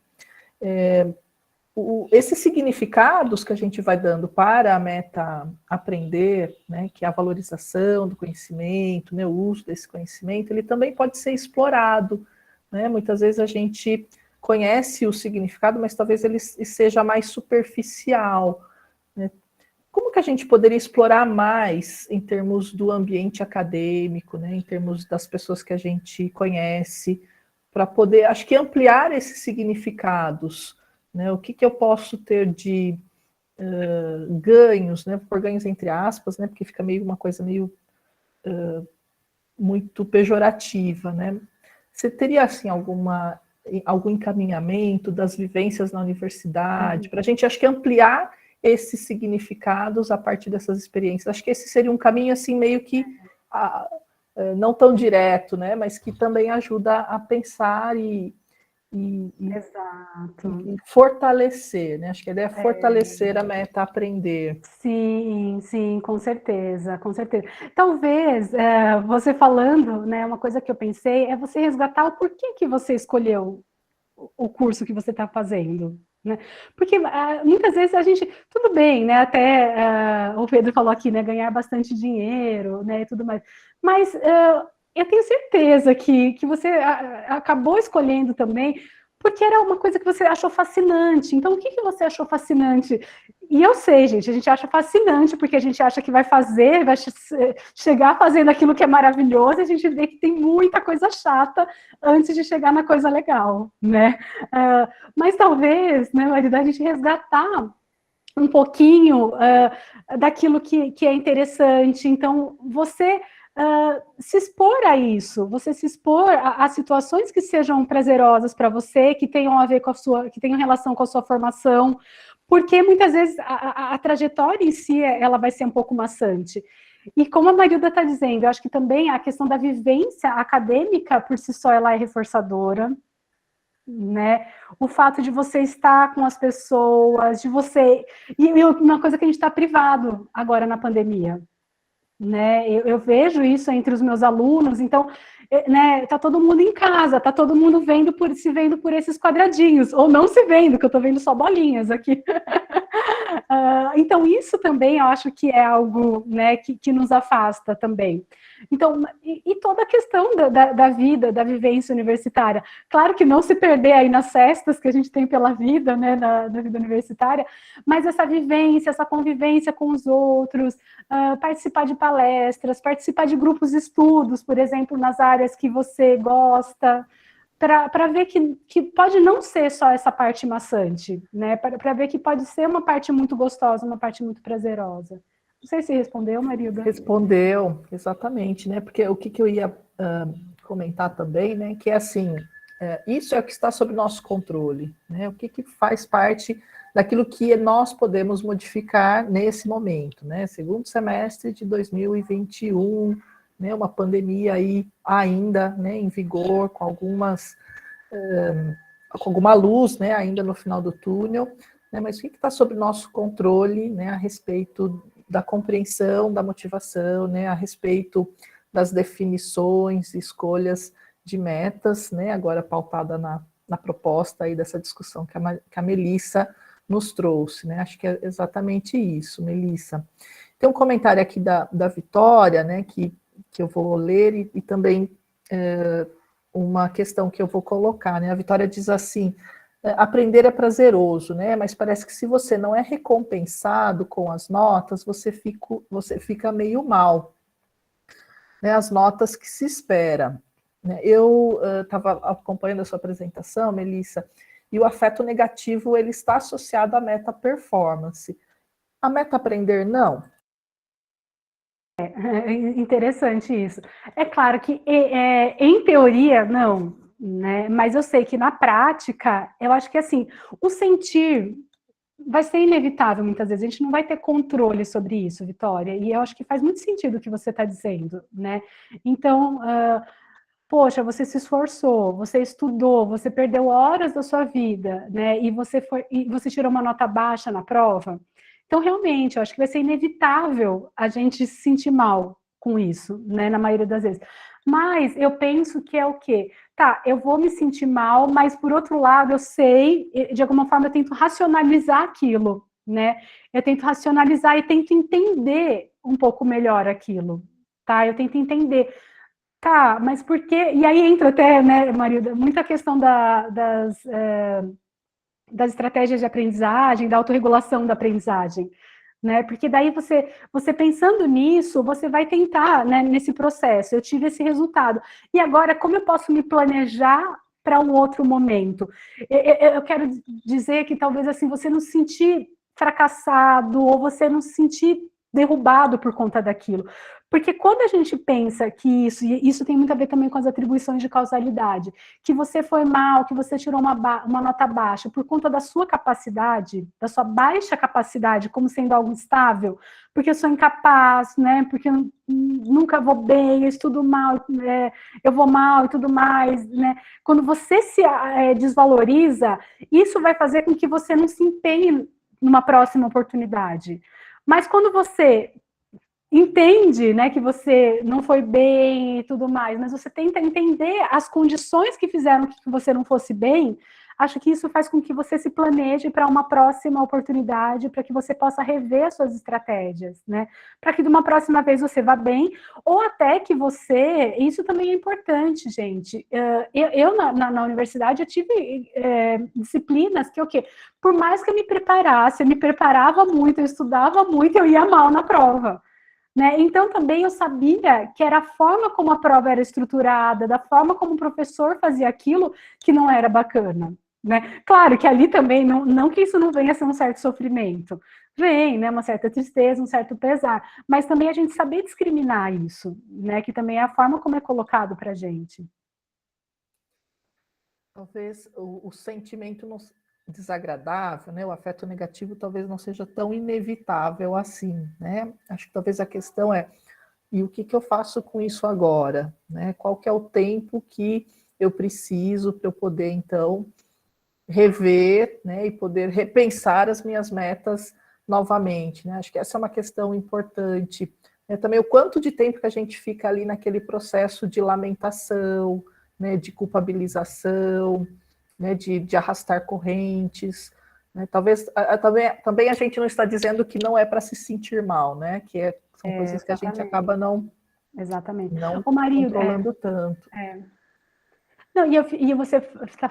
Esses significados que a gente vai dando para a meta aprender, né, que é a valorização do conhecimento, né, o uso desse conhecimento, ele também pode ser explorado, né. Muitas vezes a gente conhece o significado, mas talvez ele seja mais superficial, né. Como que a gente poderia explorar mais em termos do ambiente acadêmico, né, em termos das pessoas que a gente conhece, para poder, acho que ampliar esses significados, né, o que eu posso ter de ganhos, né, por ganhos entre aspas, né, porque fica meio uma coisa meio muito pejorativa, né. Você teria, assim, algum encaminhamento das vivências na universidade, para a gente, acho que, ampliar esses significados a partir dessas experiências? Acho que esse seria um caminho, assim, meio que não tão direto, né, mas que também ajuda a pensar e Exato. e fortalecer, né? Acho que a ideia é fortalecer a meta aprender. Sim, sim, com certeza, com certeza. Talvez, você falando, né, uma coisa que eu pensei é você resgatar o porquê que você escolheu o curso que você está fazendo, né? Porque muitas vezes a gente, tudo bem, né? Até o Pedro falou aqui, né? Ganhar bastante dinheiro, né? E tudo mais. Mas eu tenho certeza que você acabou escolhendo também porque era uma coisa que você achou fascinante. Então, o que você achou fascinante? E eu sei, gente, a gente acha fascinante porque a gente acha que vai fazer, vai chegar fazendo aquilo que é maravilhoso, e a gente vê que tem muita coisa chata antes de chegar na coisa legal, né? Mas talvez, né, Marida, a gente resgatar um pouquinho daquilo que é interessante. Então, você se expor a isso, você se expor a situações que sejam prazerosas para você, que tenham a ver com a sua, que tenham relação com a sua formação, porque muitas vezes a trajetória em si ela vai ser um pouco maçante. E como a Marilda está dizendo, eu acho que também a questão da vivência acadêmica por si só ela é reforçadora, né? O fato de você estar com as pessoas, de você... E uma coisa que a gente está privado agora na pandemia, né? Eu vejo isso entre os meus alunos, então, né, tá todo mundo em casa, tá todo mundo se vendo por esses quadradinhos, ou não se vendo, que eu tô vendo só bolinhas aqui. Então, isso também eu acho que é algo, né, que nos afasta também. Então, e toda a questão da vida, da vivência universitária. Claro que não se perder aí nas festas que a gente tem pela vida, né, na vida universitária, mas essa vivência, essa convivência com os outros, participar de palestras, participar de grupos de estudos, por exemplo, nas áreas que você gosta, para ver que pode não ser só essa parte maçante, né? Para ver que pode ser uma parte muito gostosa, uma parte muito prazerosa. Não sei se respondeu, Marilda. Respondeu, exatamente, né? Porque o que eu ia comentar também, né? Que é assim, isso é o que está sob nosso controle, né? O que faz parte daquilo que nós podemos modificar nesse momento, né? Segundo semestre de 2021, né? Uma pandemia aí ainda, né? Em vigor, com alguma luz, né? Ainda no final do túnel, né? Mas o que está sob nosso controle, né? A respeito da compreensão, da motivação, né? A respeito das definições, escolhas de metas, né? Agora pautada na proposta aí dessa discussão que a Melissa nos trouxe, né? Acho que é exatamente isso, Melissa. Tem um comentário aqui da Vitória, né? Que eu vou ler e também uma questão que eu vou colocar, né? A Vitória diz assim: aprender é prazeroso, né? Mas parece que se você não é recompensado com as notas, você fica meio mal, né? As notas que se espera. Eu estava acompanhando a sua apresentação, Melissa, e o afeto negativo ele está associado à meta performance. A meta aprender, não? É interessante isso. É claro que, em teoria, não, né? Mas eu sei que na prática, eu acho que assim, o sentir vai ser inevitável muitas vezes, a gente não vai ter controle sobre isso, Vitória, e eu acho que faz muito sentido o que você está dizendo, né? Então, poxa, você se esforçou, você estudou, você perdeu horas da sua vida, né? E você tirou uma nota baixa na prova. Então, realmente, eu acho que vai ser inevitável a gente se sentir mal com isso, né? Na maioria das vezes. Mas eu penso que é o quê? Tá, eu vou me sentir mal, mas por outro lado, eu sei, de alguma forma, eu tento racionalizar aquilo, né? Eu tento racionalizar e tento entender um pouco melhor aquilo, tá? Eu tento entender. Tá, mas por quê? E aí entra até, né, Marilda, muita questão das estratégias de aprendizagem, da autorregulação da aprendizagem, né? Porque daí você pensando nisso, você vai tentar, né, nesse processo, eu tive esse resultado. E agora, como eu posso me planejar para um outro momento? Eu quero dizer que talvez assim, você não se sentir fracassado, ou você não se sentir derrubado por conta daquilo. Porque quando a gente pensa que e isso tem muito a ver também com as atribuições de causalidade, que você foi mal, que você tirou uma nota baixa por conta da sua capacidade, da sua baixa capacidade, como sendo algo instável, porque eu sou incapaz, né? Porque eu nunca vou bem, eu estudo mal, eu vou mal e tudo mais, né? Quando você se desvaloriza, isso vai fazer com que você não se empenhe numa próxima oportunidade. Mas quando você entende, né, que você não foi bem e tudo mais, mas você tenta entender as condições que fizeram que você não fosse bem, acho que isso faz com que você se planeje para uma próxima oportunidade, para que você possa rever as suas estratégias, né, para que de uma próxima vez você vá bem, ou até que você, isso também é importante, gente, eu na universidade eu tive disciplinas que o quê? Por mais que eu me preparasse, eu me preparava muito, eu estudava muito, eu ia mal na prova. Né? Então, também eu sabia que era a forma como a prova era estruturada, da forma como o professor fazia aquilo que não era bacana. Né? Claro que ali também, não que isso não venha a ser um certo sofrimento, vem, né, uma certa tristeza, um certo pesar, mas também a gente saber discriminar isso, né, que também é a forma como é colocado para a gente. Talvez o sentimento desagradável, né, o afeto negativo, talvez não seja tão inevitável assim, né? Acho que talvez a questão é, e o que eu faço com isso agora, né? Qual que é o tempo que eu preciso para eu poder, então, rever, né, e poder repensar as minhas metas novamente, né? Acho que essa é uma questão importante. Também o quanto de tempo que a gente fica ali naquele processo de lamentação, né, de culpabilização, né, de arrastar correntes, né? Talvez também a gente não está dizendo que não é para se sentir mal, né? Que são coisas que a gente acaba não controlando tanto. Não, e você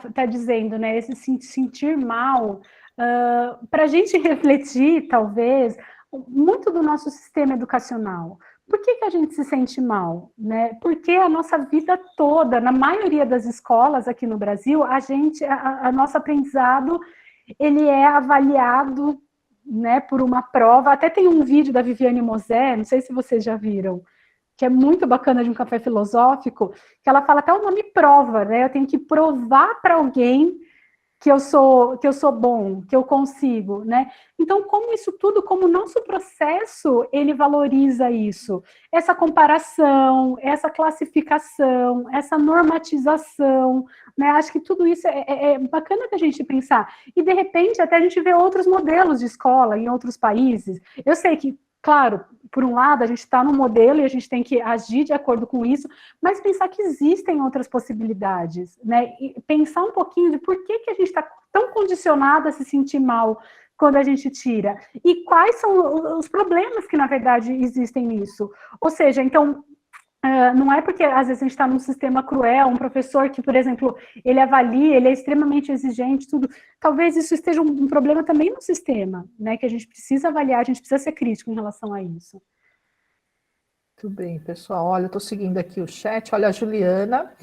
está dizendo, né, esse sentir mal, para a gente refletir, talvez, muito do nosso sistema educacional. Por que a gente se sente mal? Né? Porque a nossa vida toda, na maioria das escolas aqui no Brasil, a nosso aprendizado, ele é avaliado, né, por uma prova. Até tem um vídeo da Viviane Mosé, não sei se vocês já viram, que é muito bacana, de um café filosófico, que ela fala até o nome prova, né? Eu tenho que provar para alguém que eu sou bom, que eu consigo, né? Então, como isso tudo, como o nosso processo, ele valoriza isso, essa comparação, essa classificação, essa normatização, né? Acho que tudo isso é bacana da gente pensar. E, de repente, até a gente vê outros modelos de escola em outros países. Eu sei que, claro, por um lado, a gente está no modelo e a gente tem que agir de acordo com isso, mas pensar que existem outras possibilidades, né? E pensar um pouquinho de por que a gente está tão condicionado a se sentir mal quando a gente tira, e quais são os problemas que, na verdade, existem nisso. Ou seja, então, não é porque às vezes a gente está num sistema cruel, um professor que, por exemplo, ele avalia, ele é extremamente exigente, tudo. Talvez isso esteja um problema também no sistema, né? Que a gente precisa avaliar, a gente precisa ser crítico em relação a isso. Muito bem, pessoal. Olha, eu estou seguindo aqui o chat. Olha, a Juliana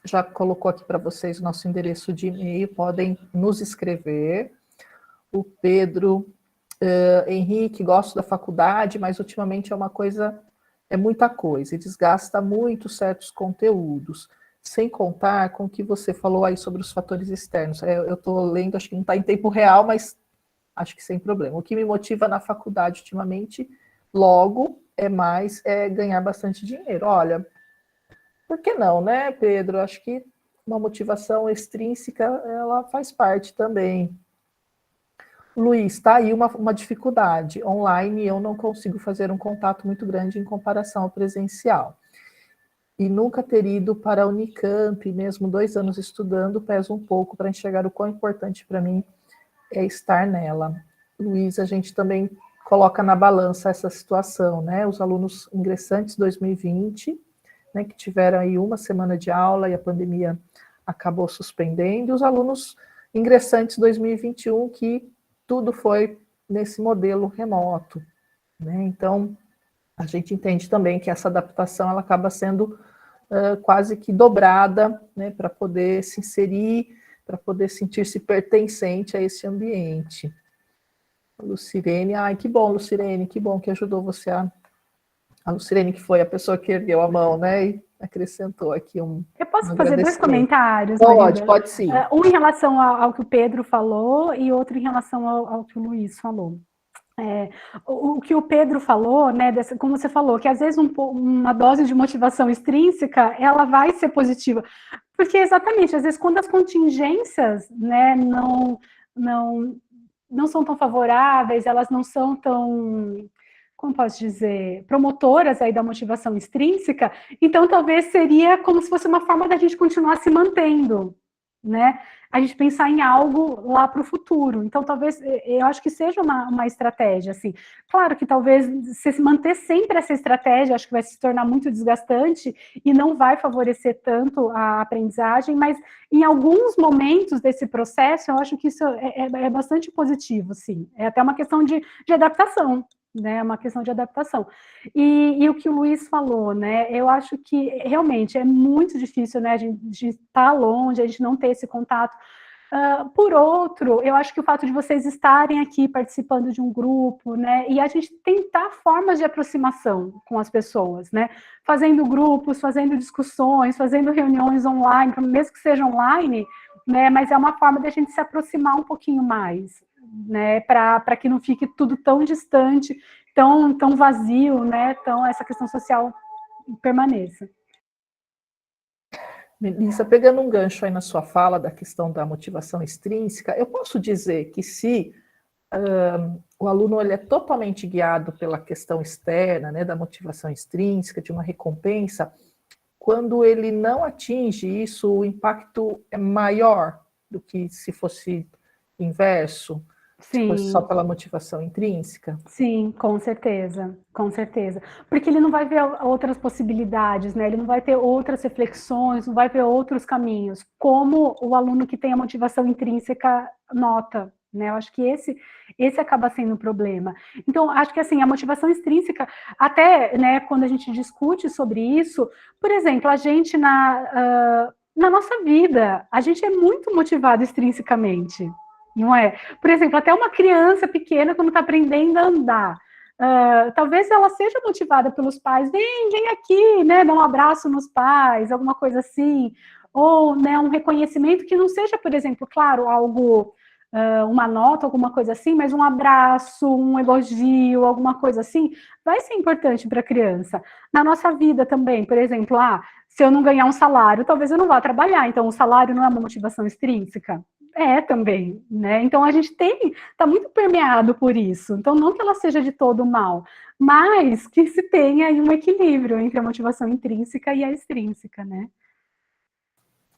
já colocou aqui para vocês o nosso endereço de e-mail, podem nos escrever. O Pedro Henrique, gosto da faculdade, mas ultimamente é muita coisa, e desgasta muito certos conteúdos, sem contar com o que você falou aí sobre os fatores externos. Eu estou lendo, acho que não está em tempo real, mas acho que sem problema. O que me motiva na faculdade ultimamente, logo, é ganhar bastante dinheiro. Olha, por que não, né, Pedro? Acho que uma motivação extrínseca, ela faz parte também. Luiz, está aí uma dificuldade. Online eu não consigo fazer um contato muito grande em comparação ao presencial. E nunca ter ido para a Unicamp, mesmo 2 anos estudando, pesa um pouco para enxergar o quão importante para mim é estar nela. Luiz, a gente também coloca na balança essa situação, né? Os alunos ingressantes 2020, né, que tiveram aí 1 semana de aula e a pandemia acabou suspendendo, e os alunos ingressantes 2021, que tudo foi nesse modelo remoto, né? Então, a gente entende também que essa adaptação ela acaba sendo quase que dobrada, né, para poder se inserir, para poder sentir-se pertencente a esse ambiente. Lucirene, ai, que bom, Lucirene, que bom que ajudou você a Lucirene, que foi a pessoa que ergueu a mão, né, e acrescentou aqui um Eu posso fazer dois agradecimento. comentários, Pode, Marilda? pode sim. Um em relação ao que o Pedro falou e outro em relação ao que o Luiz falou. O que o Pedro falou, né, como você falou, que às vezes uma dose de motivação extrínseca, ela vai ser positiva, porque exatamente, às vezes quando as contingências, né, não são tão favoráveis, elas não são tão, como posso dizer, promotoras aí da motivação extrínseca, então talvez seria como se fosse uma forma da gente continuar se mantendo, né? A gente pensar em algo lá para o futuro. Então, talvez, eu acho que seja uma estratégia, assim. Claro que talvez se manter sempre essa estratégia, acho que vai se tornar muito desgastante e não vai favorecer tanto a aprendizagem, mas em alguns momentos desse processo, eu acho que isso é bastante positivo, sim. É até uma questão de adaptação, né? É uma questão de adaptação. E o que o Luiz falou, né? Eu acho que realmente é muito difícil, né? A gente estar longe, a gente não ter esse contato. Por outro, eu acho que o fato de vocês estarem aqui participando de um grupo, né? E a gente tentar formas de aproximação com as pessoas, né? Fazendo grupos, fazendo discussões, fazendo reuniões online, mesmo que seja online, né? Mas é uma forma de a gente se aproximar um pouquinho mais, né? Para que não fique tudo tão distante, tão vazio, né? Então, essa questão social permaneça. Melissa, pegando um gancho aí na sua fala da questão da motivação extrínseca, eu posso dizer que se o aluno ele é totalmente guiado pela questão externa, né, da motivação extrínseca, de uma recompensa, quando ele não atinge isso, o impacto é maior do que se fosse inverso, se fosse só pela motivação intrínseca? Sim, com certeza, com certeza. Porque ele não vai ver outras possibilidades, né? Ele não vai ter outras reflexões, não vai ver outros caminhos, como o aluno que tem a motivação intrínseca nota, né? Eu acho que esse acaba sendo o problema. Então, acho que assim, a motivação extrínseca, até, né, quando a gente discute sobre isso, por exemplo, a gente na nossa vida, a gente é muito motivado extrinsecamente, não é? Por exemplo, até uma criança pequena, quando está aprendendo a andar, talvez ela seja motivada pelos pais, vem aqui, né, dá um abraço nos pais, alguma coisa assim, ou, né, um reconhecimento que não seja, por exemplo, claro, algo, uma nota, alguma coisa assim, mas um abraço, um elogio, alguma coisa assim, vai ser importante para a criança. Na nossa vida também, por exemplo, se eu não ganhar um salário, talvez eu não vá trabalhar, então o salário não é uma motivação extrínseca? Também, né? Então a gente está muito permeado por isso. Então, não que ela seja de todo mal, mas que se tenha aí um equilíbrio entre a motivação intrínseca e a extrínseca, né?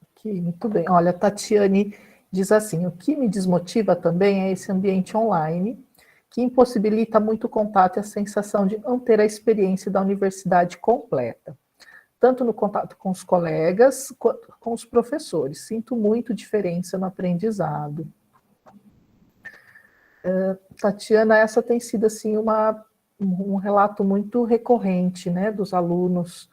Ok, muito bem. Olha, a Tatiane diz assim: o que me desmotiva também é esse ambiente online, que impossibilita muito o contato e a sensação de não ter a experiência da universidade completa, tanto no contato com os colegas quanto com os professores. Sinto muito diferença no aprendizado. Tatiana, essa tem sido assim um relato muito recorrente, né, dos alunos,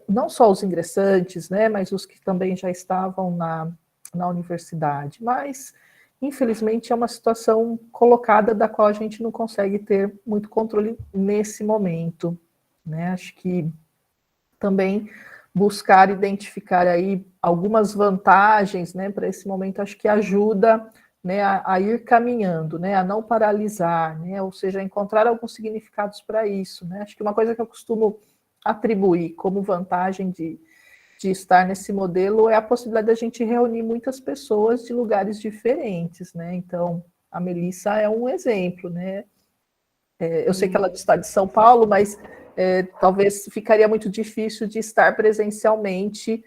não só os ingressantes, né, mas os que também já estavam na universidade. Mas, infelizmente, é uma situação colocada da qual a gente não consegue ter muito controle nesse momento, né? Acho que também buscar identificar aí algumas vantagens, né, para esse momento, acho que ajuda, né, a ir caminhando, né, a não paralisar, né, ou seja, encontrar alguns significados para isso, né. Acho que uma coisa que eu costumo atribuir como vantagem de estar nesse modelo é a possibilidade da gente reunir muitas pessoas de lugares diferentes, né. Então, a Melissa é um exemplo, né. Eu sei que ela está de São Paulo, mas talvez ficaria muito difícil de estar presencialmente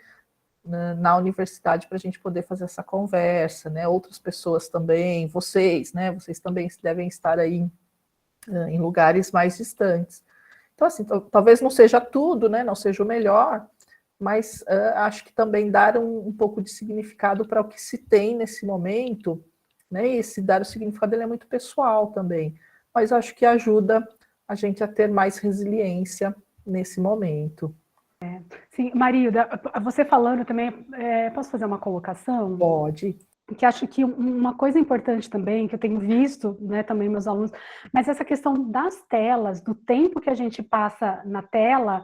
na universidade para a gente poder fazer essa conversa, né? Outras pessoas também, vocês, né? Vocês também devem estar aí em lugares mais distantes. Então, assim, talvez não seja tudo, né? Não seja o melhor, mas acho que também dar um pouco de significado para o que se tem nesse momento, né? E esse dar o significado ele é muito pessoal também, mas acho que ajuda a gente a ter mais resiliência nesse momento. Sim, Marilda, você falando também, posso fazer uma colocação? Pode. que acho que uma coisa importante também, que eu tenho visto, né, também meus alunos, mas essa questão das telas, do tempo que a gente passa na tela,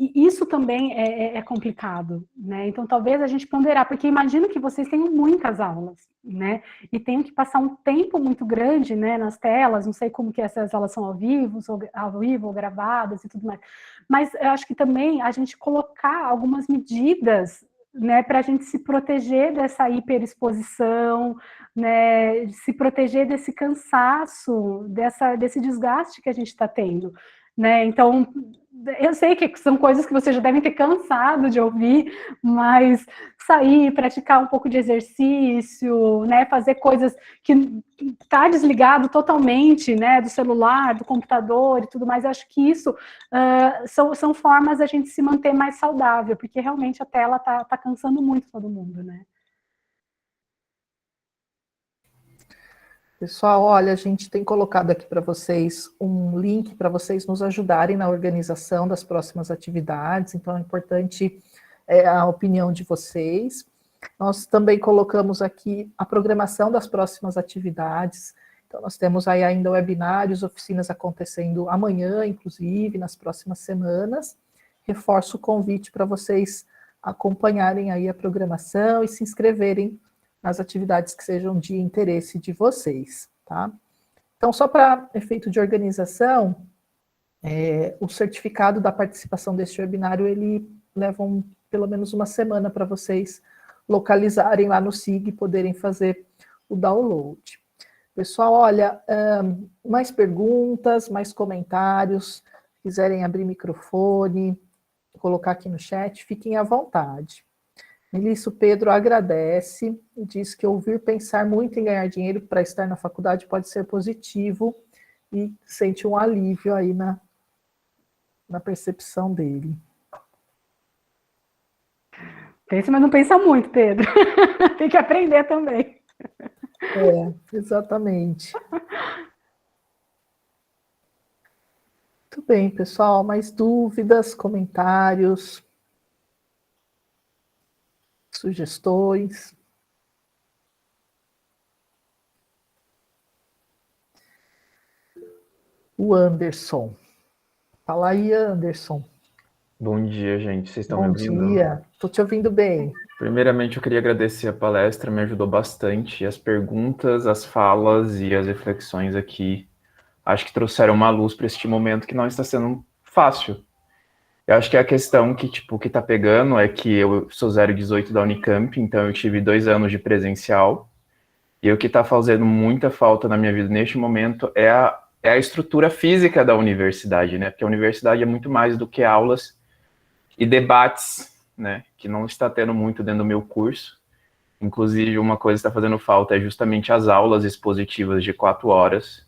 e isso também é complicado, né? Então, talvez a gente ponderar, porque imagino que vocês tenham muitas aulas, né? E tenham que passar um tempo muito grande, né, nas telas, não sei como que essas aulas são ao vivo ou gravadas e tudo mais. Mas eu acho que também a gente colocar algumas medidas, né, para a gente se proteger dessa hiperexposição, né, se proteger desse cansaço, desse desgaste que a gente está tendo, né? Então, eu sei que são coisas que vocês já devem ter cansado de ouvir, mas sair, praticar um pouco de exercício, né, fazer coisas que está desligado totalmente, né, do celular, do computador e tudo mais, eu acho que isso são formas da gente se manter mais saudável, porque realmente a tela tá cansando muito todo mundo, né? Pessoal, olha, a gente tem colocado aqui para vocês um link para vocês nos ajudarem na organização das próximas atividades, então é importante a opinião de vocês. Nós também colocamos aqui a programação das próximas atividades, então nós temos aí ainda webinários, oficinas acontecendo amanhã, inclusive, nas próximas semanas. Reforço o convite para vocês acompanharem aí a programação e se inscreverem nas atividades que sejam de interesse de vocês, tá? Então, só para efeito de organização, o certificado da participação deste webinário, ele leva pelo menos uma semana para vocês localizarem lá no SIG e poderem fazer o download. Pessoal, olha, mais perguntas, mais comentários, quiserem abrir microfone, colocar aqui no chat, fiquem à vontade. Melissa, Pedro agradece e diz que ouvir pensar muito em ganhar dinheiro para estar na faculdade pode ser positivo e sente um alívio aí na percepção dele. Pensa, mas não pensa muito, Pedro. Tem que aprender também. Exatamente. Muito bem, pessoal. Mais dúvidas, comentários? Sugestões? O Anderson. Fala aí, Anderson. Bom dia, gente. Vocês estão me ouvindo? Bom dia. Estou te ouvindo bem. Primeiramente, eu queria agradecer a palestra, me ajudou bastante. As perguntas, as falas e as reflexões aqui, acho que trouxeram uma luz para este momento que não está sendo fácil. Eu acho que a questão que tá pegando é que eu sou 018 da Unicamp, então eu tive 2 anos de presencial, e o que está fazendo muita falta na minha vida neste momento é a estrutura física da universidade, né? Porque a universidade é muito mais do que aulas e debates, né? Que não está tendo muito dentro do meu curso. Inclusive, uma coisa que está fazendo falta é justamente as aulas expositivas de 4 horas,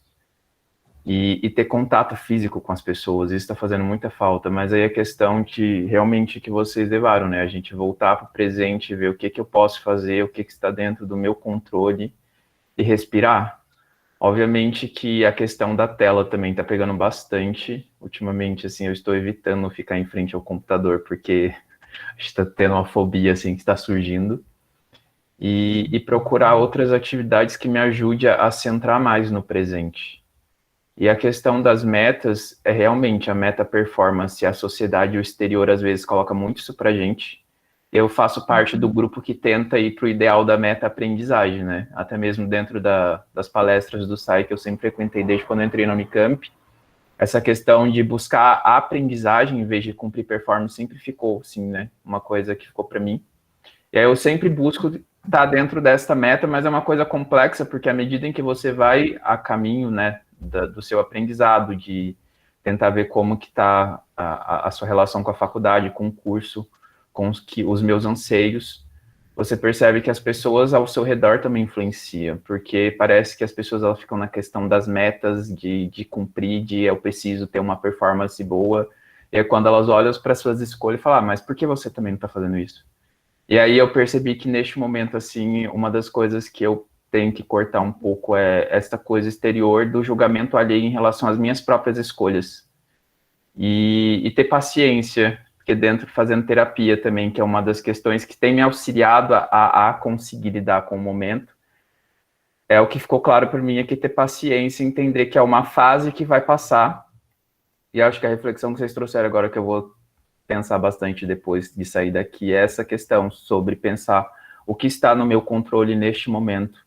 e ter contato físico com as pessoas, isso está fazendo muita falta, mas aí a questão de realmente que vocês levaram, né, a gente voltar para o presente, ver o que eu posso fazer, o que está dentro do meu controle e respirar. Obviamente que a questão da tela também está pegando bastante, ultimamente, assim, eu estou evitando ficar em frente ao computador, porque a gente está tendo uma fobia, assim, que está surgindo, e procurar outras atividades que me ajudem a centrar mais no presente. E a questão das metas é realmente a meta performance. A sociedade e o exterior, às vezes, coloca muito isso pra gente. Eu faço parte do grupo que tenta ir para o ideal da meta aprendizagem, né? Até mesmo dentro das palestras do SAI, que eu sempre frequentei desde quando eu entrei na Unicamp, essa questão de buscar a aprendizagem em vez de cumprir performance sempre ficou, assim, né? Uma coisa que ficou para mim. E aí eu sempre busco estar dentro desta meta, mas é uma coisa complexa, porque à medida em que você vai a caminho, né, do seu aprendizado, de tentar ver como que está a sua relação com a faculdade, com o curso, com os meus anseios, você percebe que as pessoas ao seu redor também influenciam, porque parece que as pessoas elas ficam na questão das metas, de cumprir, eu preciso ter uma performance boa, e aí quando elas olham para suas escolhas, falam, mas por que você também não está fazendo isso? E aí eu percebi que neste momento, assim, uma das coisas que eu tenho que cortar um pouco é essa coisa exterior do julgamento alheio em relação às minhas próprias escolhas. E ter paciência, porque dentro, fazendo terapia também, que é uma das questões que tem me auxiliado a conseguir lidar com o momento, é o que ficou claro para mim, é que ter paciência, entender que é uma fase que vai passar, e acho que a reflexão que vocês trouxeram agora, que eu vou pensar bastante depois de sair daqui, é essa questão sobre pensar o que está no meu controle neste momento,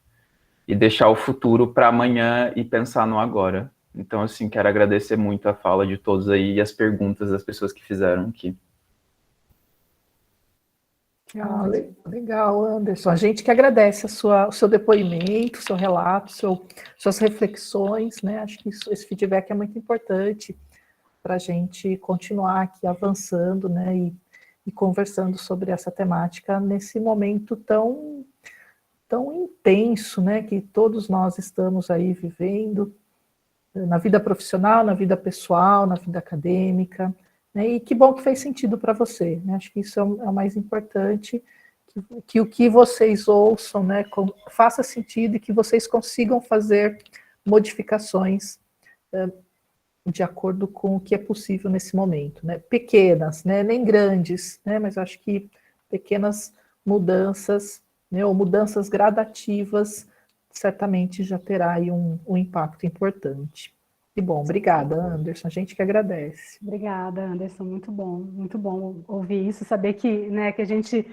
e deixar o futuro para amanhã e pensar no agora. Então, assim, quero agradecer muito a fala de todos aí e as perguntas das pessoas que fizeram aqui. Legal, Anderson. A gente que agradece o seu depoimento, o seu relato, suas reflexões, né? Acho que esse feedback é muito importante para a gente continuar aqui avançando, né? E conversando sobre essa temática nesse momento tão intenso, né? Que todos nós estamos aí vivendo na vida profissional, na vida pessoal, na vida acadêmica. Né? E que bom que fez sentido para você. Né? Acho que isso é o mais importante, que o que vocês ouçam, né, faça sentido e que vocês consigam fazer modificações de acordo com o que é possível nesse momento. Né? Pequenas, né, nem grandes, né, mas acho que pequenas mudanças, né, ou mudanças gradativas, certamente já terá aí um impacto importante. Que bom, obrigada, Anderson, a gente que agradece. Obrigada, Anderson, muito bom ouvir isso, saber que, né, que a gente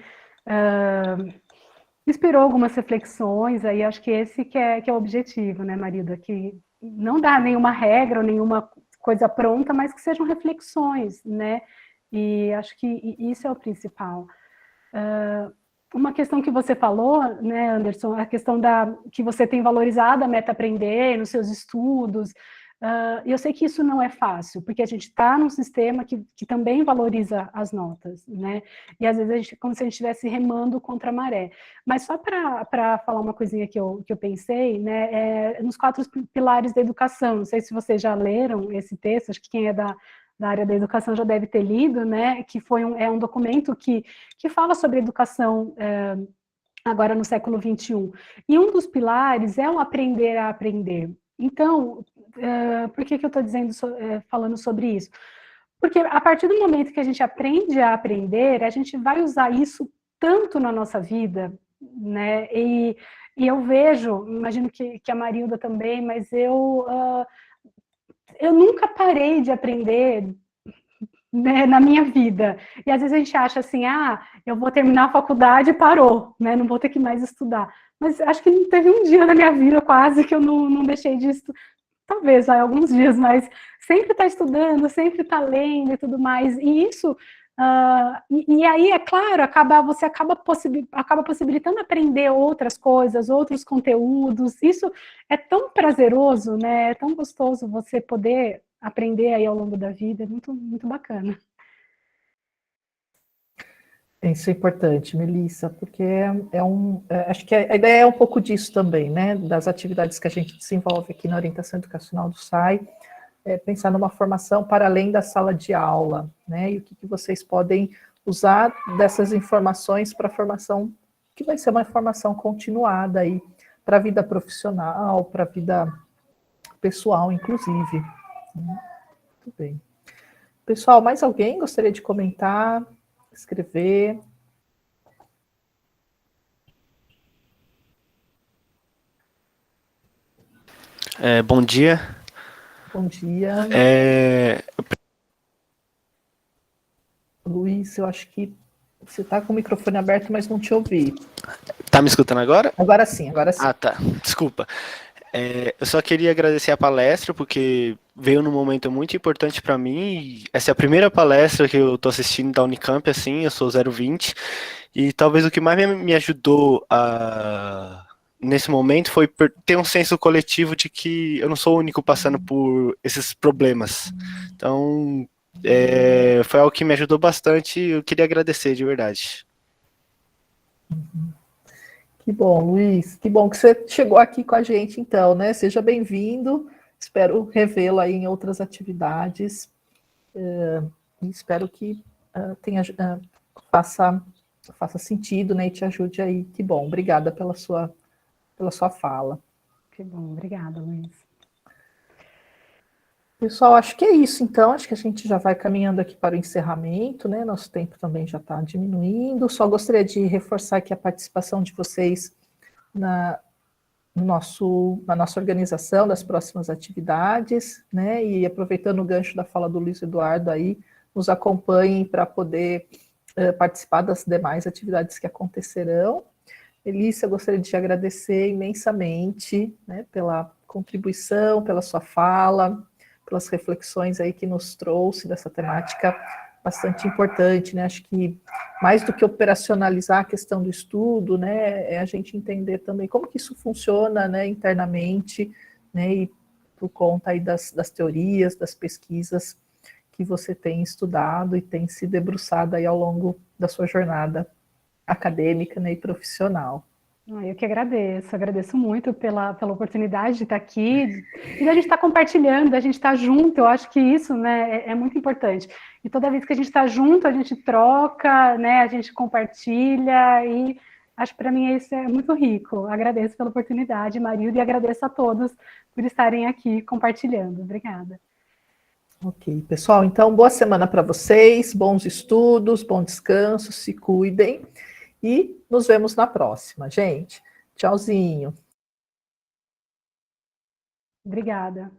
inspirou algumas reflexões, aí acho que esse que é o objetivo, né, Marida, que não dá nenhuma regra ou nenhuma coisa pronta, mas que sejam reflexões, né, e acho que isso é o principal. Uma questão que você falou, né, Anderson, a questão que você tem valorizado a meta aprender nos seus estudos. Eu sei que isso não é fácil, porque a gente está num sistema que também valoriza as notas, né? E às vezes como se a gente estivesse remando contra a maré. Mas só para falar uma coisinha que eu pensei, né, nos 4 pilares da educação. Não sei se vocês já leram esse texto, acho que quem é da área da educação já deve ter lido, né? Que é um documento que fala sobre educação agora no século XXI. E um dos pilares é o aprender a aprender. Então, por que eu estou falando sobre isso? Porque a partir do momento que a gente aprende a aprender, a gente vai usar isso tanto na nossa vida, né? E eu vejo, imagino que a Marilda também, mas eu nunca parei de aprender, né, na minha vida. E às vezes a gente acha assim, eu vou terminar a faculdade e parou, né, não vou ter que mais estudar. Mas acho que não teve um dia na minha vida quase que eu não deixei de estudar. Talvez alguns dias, mas sempre está estudando, sempre está lendo e tudo mais. E isso, e aí, é claro, você acaba possibilitando aprender outras coisas, outros conteúdos. Isso é tão prazeroso, né? É tão gostoso você poder aprender aí ao longo da vida, é muito, muito bacana. Isso é importante, Melissa, porque acho que a ideia é um pouco disso também, né? Das atividades que a gente desenvolve aqui na orientação educacional do SAI, pensar numa formação para além da sala de aula, né? E o que vocês podem usar dessas informações para a formação, que vai ser uma formação continuada aí, para a vida profissional, para a vida pessoal, inclusive. Muito bem. Pessoal, mais alguém gostaria de comentar, escrever? Bom dia. Bom dia. Luiz, eu acho que você está com o microfone aberto, mas não te ouvi. Tá me escutando agora? Agora sim, agora sim. Ah, tá. Desculpa. Eu só queria agradecer a palestra, porque veio num momento muito importante para mim. Essa é a primeira palestra que eu tô assistindo da Unicamp, assim, eu sou 020, e talvez o que mais me ajudou nesse momento foi ter um senso coletivo de que eu não sou o único passando por esses problemas. Então, foi algo que me ajudou bastante e eu queria agradecer, de verdade. Que bom, Luiz. Que bom que você chegou aqui com a gente, então, né? Seja bem-vindo. Espero revê-lo aí em outras atividades. E espero que faça sentido, né? E te ajude aí. Que bom. Obrigada pela sua fala. Que bom. Obrigada, Luiz. Pessoal, acho que é isso, então. Acho que a gente já vai caminhando aqui para o encerramento, né? Nosso tempo também já está diminuindo. Só gostaria de reforçar aqui a participação de vocês na nossa organização das próximas atividades, né? E aproveitando o gancho da fala do Luiz Eduardo aí, nos acompanhem para poder participar das demais atividades que acontecerão. Elícia, eu gostaria de te agradecer imensamente, né, pela contribuição, pela sua fala, pelas reflexões aí que nos trouxe dessa temática bastante importante, né? Acho que mais do que operacionalizar a questão do estudo, né, é a gente entender também como que isso funciona, né, internamente, né, e por conta aí das teorias, das pesquisas que você tem estudado e tem se debruçado aí ao longo da sua jornada acadêmica, né, e profissional. Eu que agradeço muito pela oportunidade de estar aqui, e da gente estar compartilhando, da gente estar junto. Eu acho que isso, né, é muito importante. E toda vez que a gente está junto, a gente troca, né, a gente compartilha, e acho que para mim isso é muito rico. Agradeço pela oportunidade, Marilda, e agradeço a todos por estarem aqui compartilhando. Obrigada. Ok, pessoal, então boa semana para vocês, bons estudos, bom descanso, se cuidem e nos vemos na próxima, gente. Tchauzinho. Obrigada.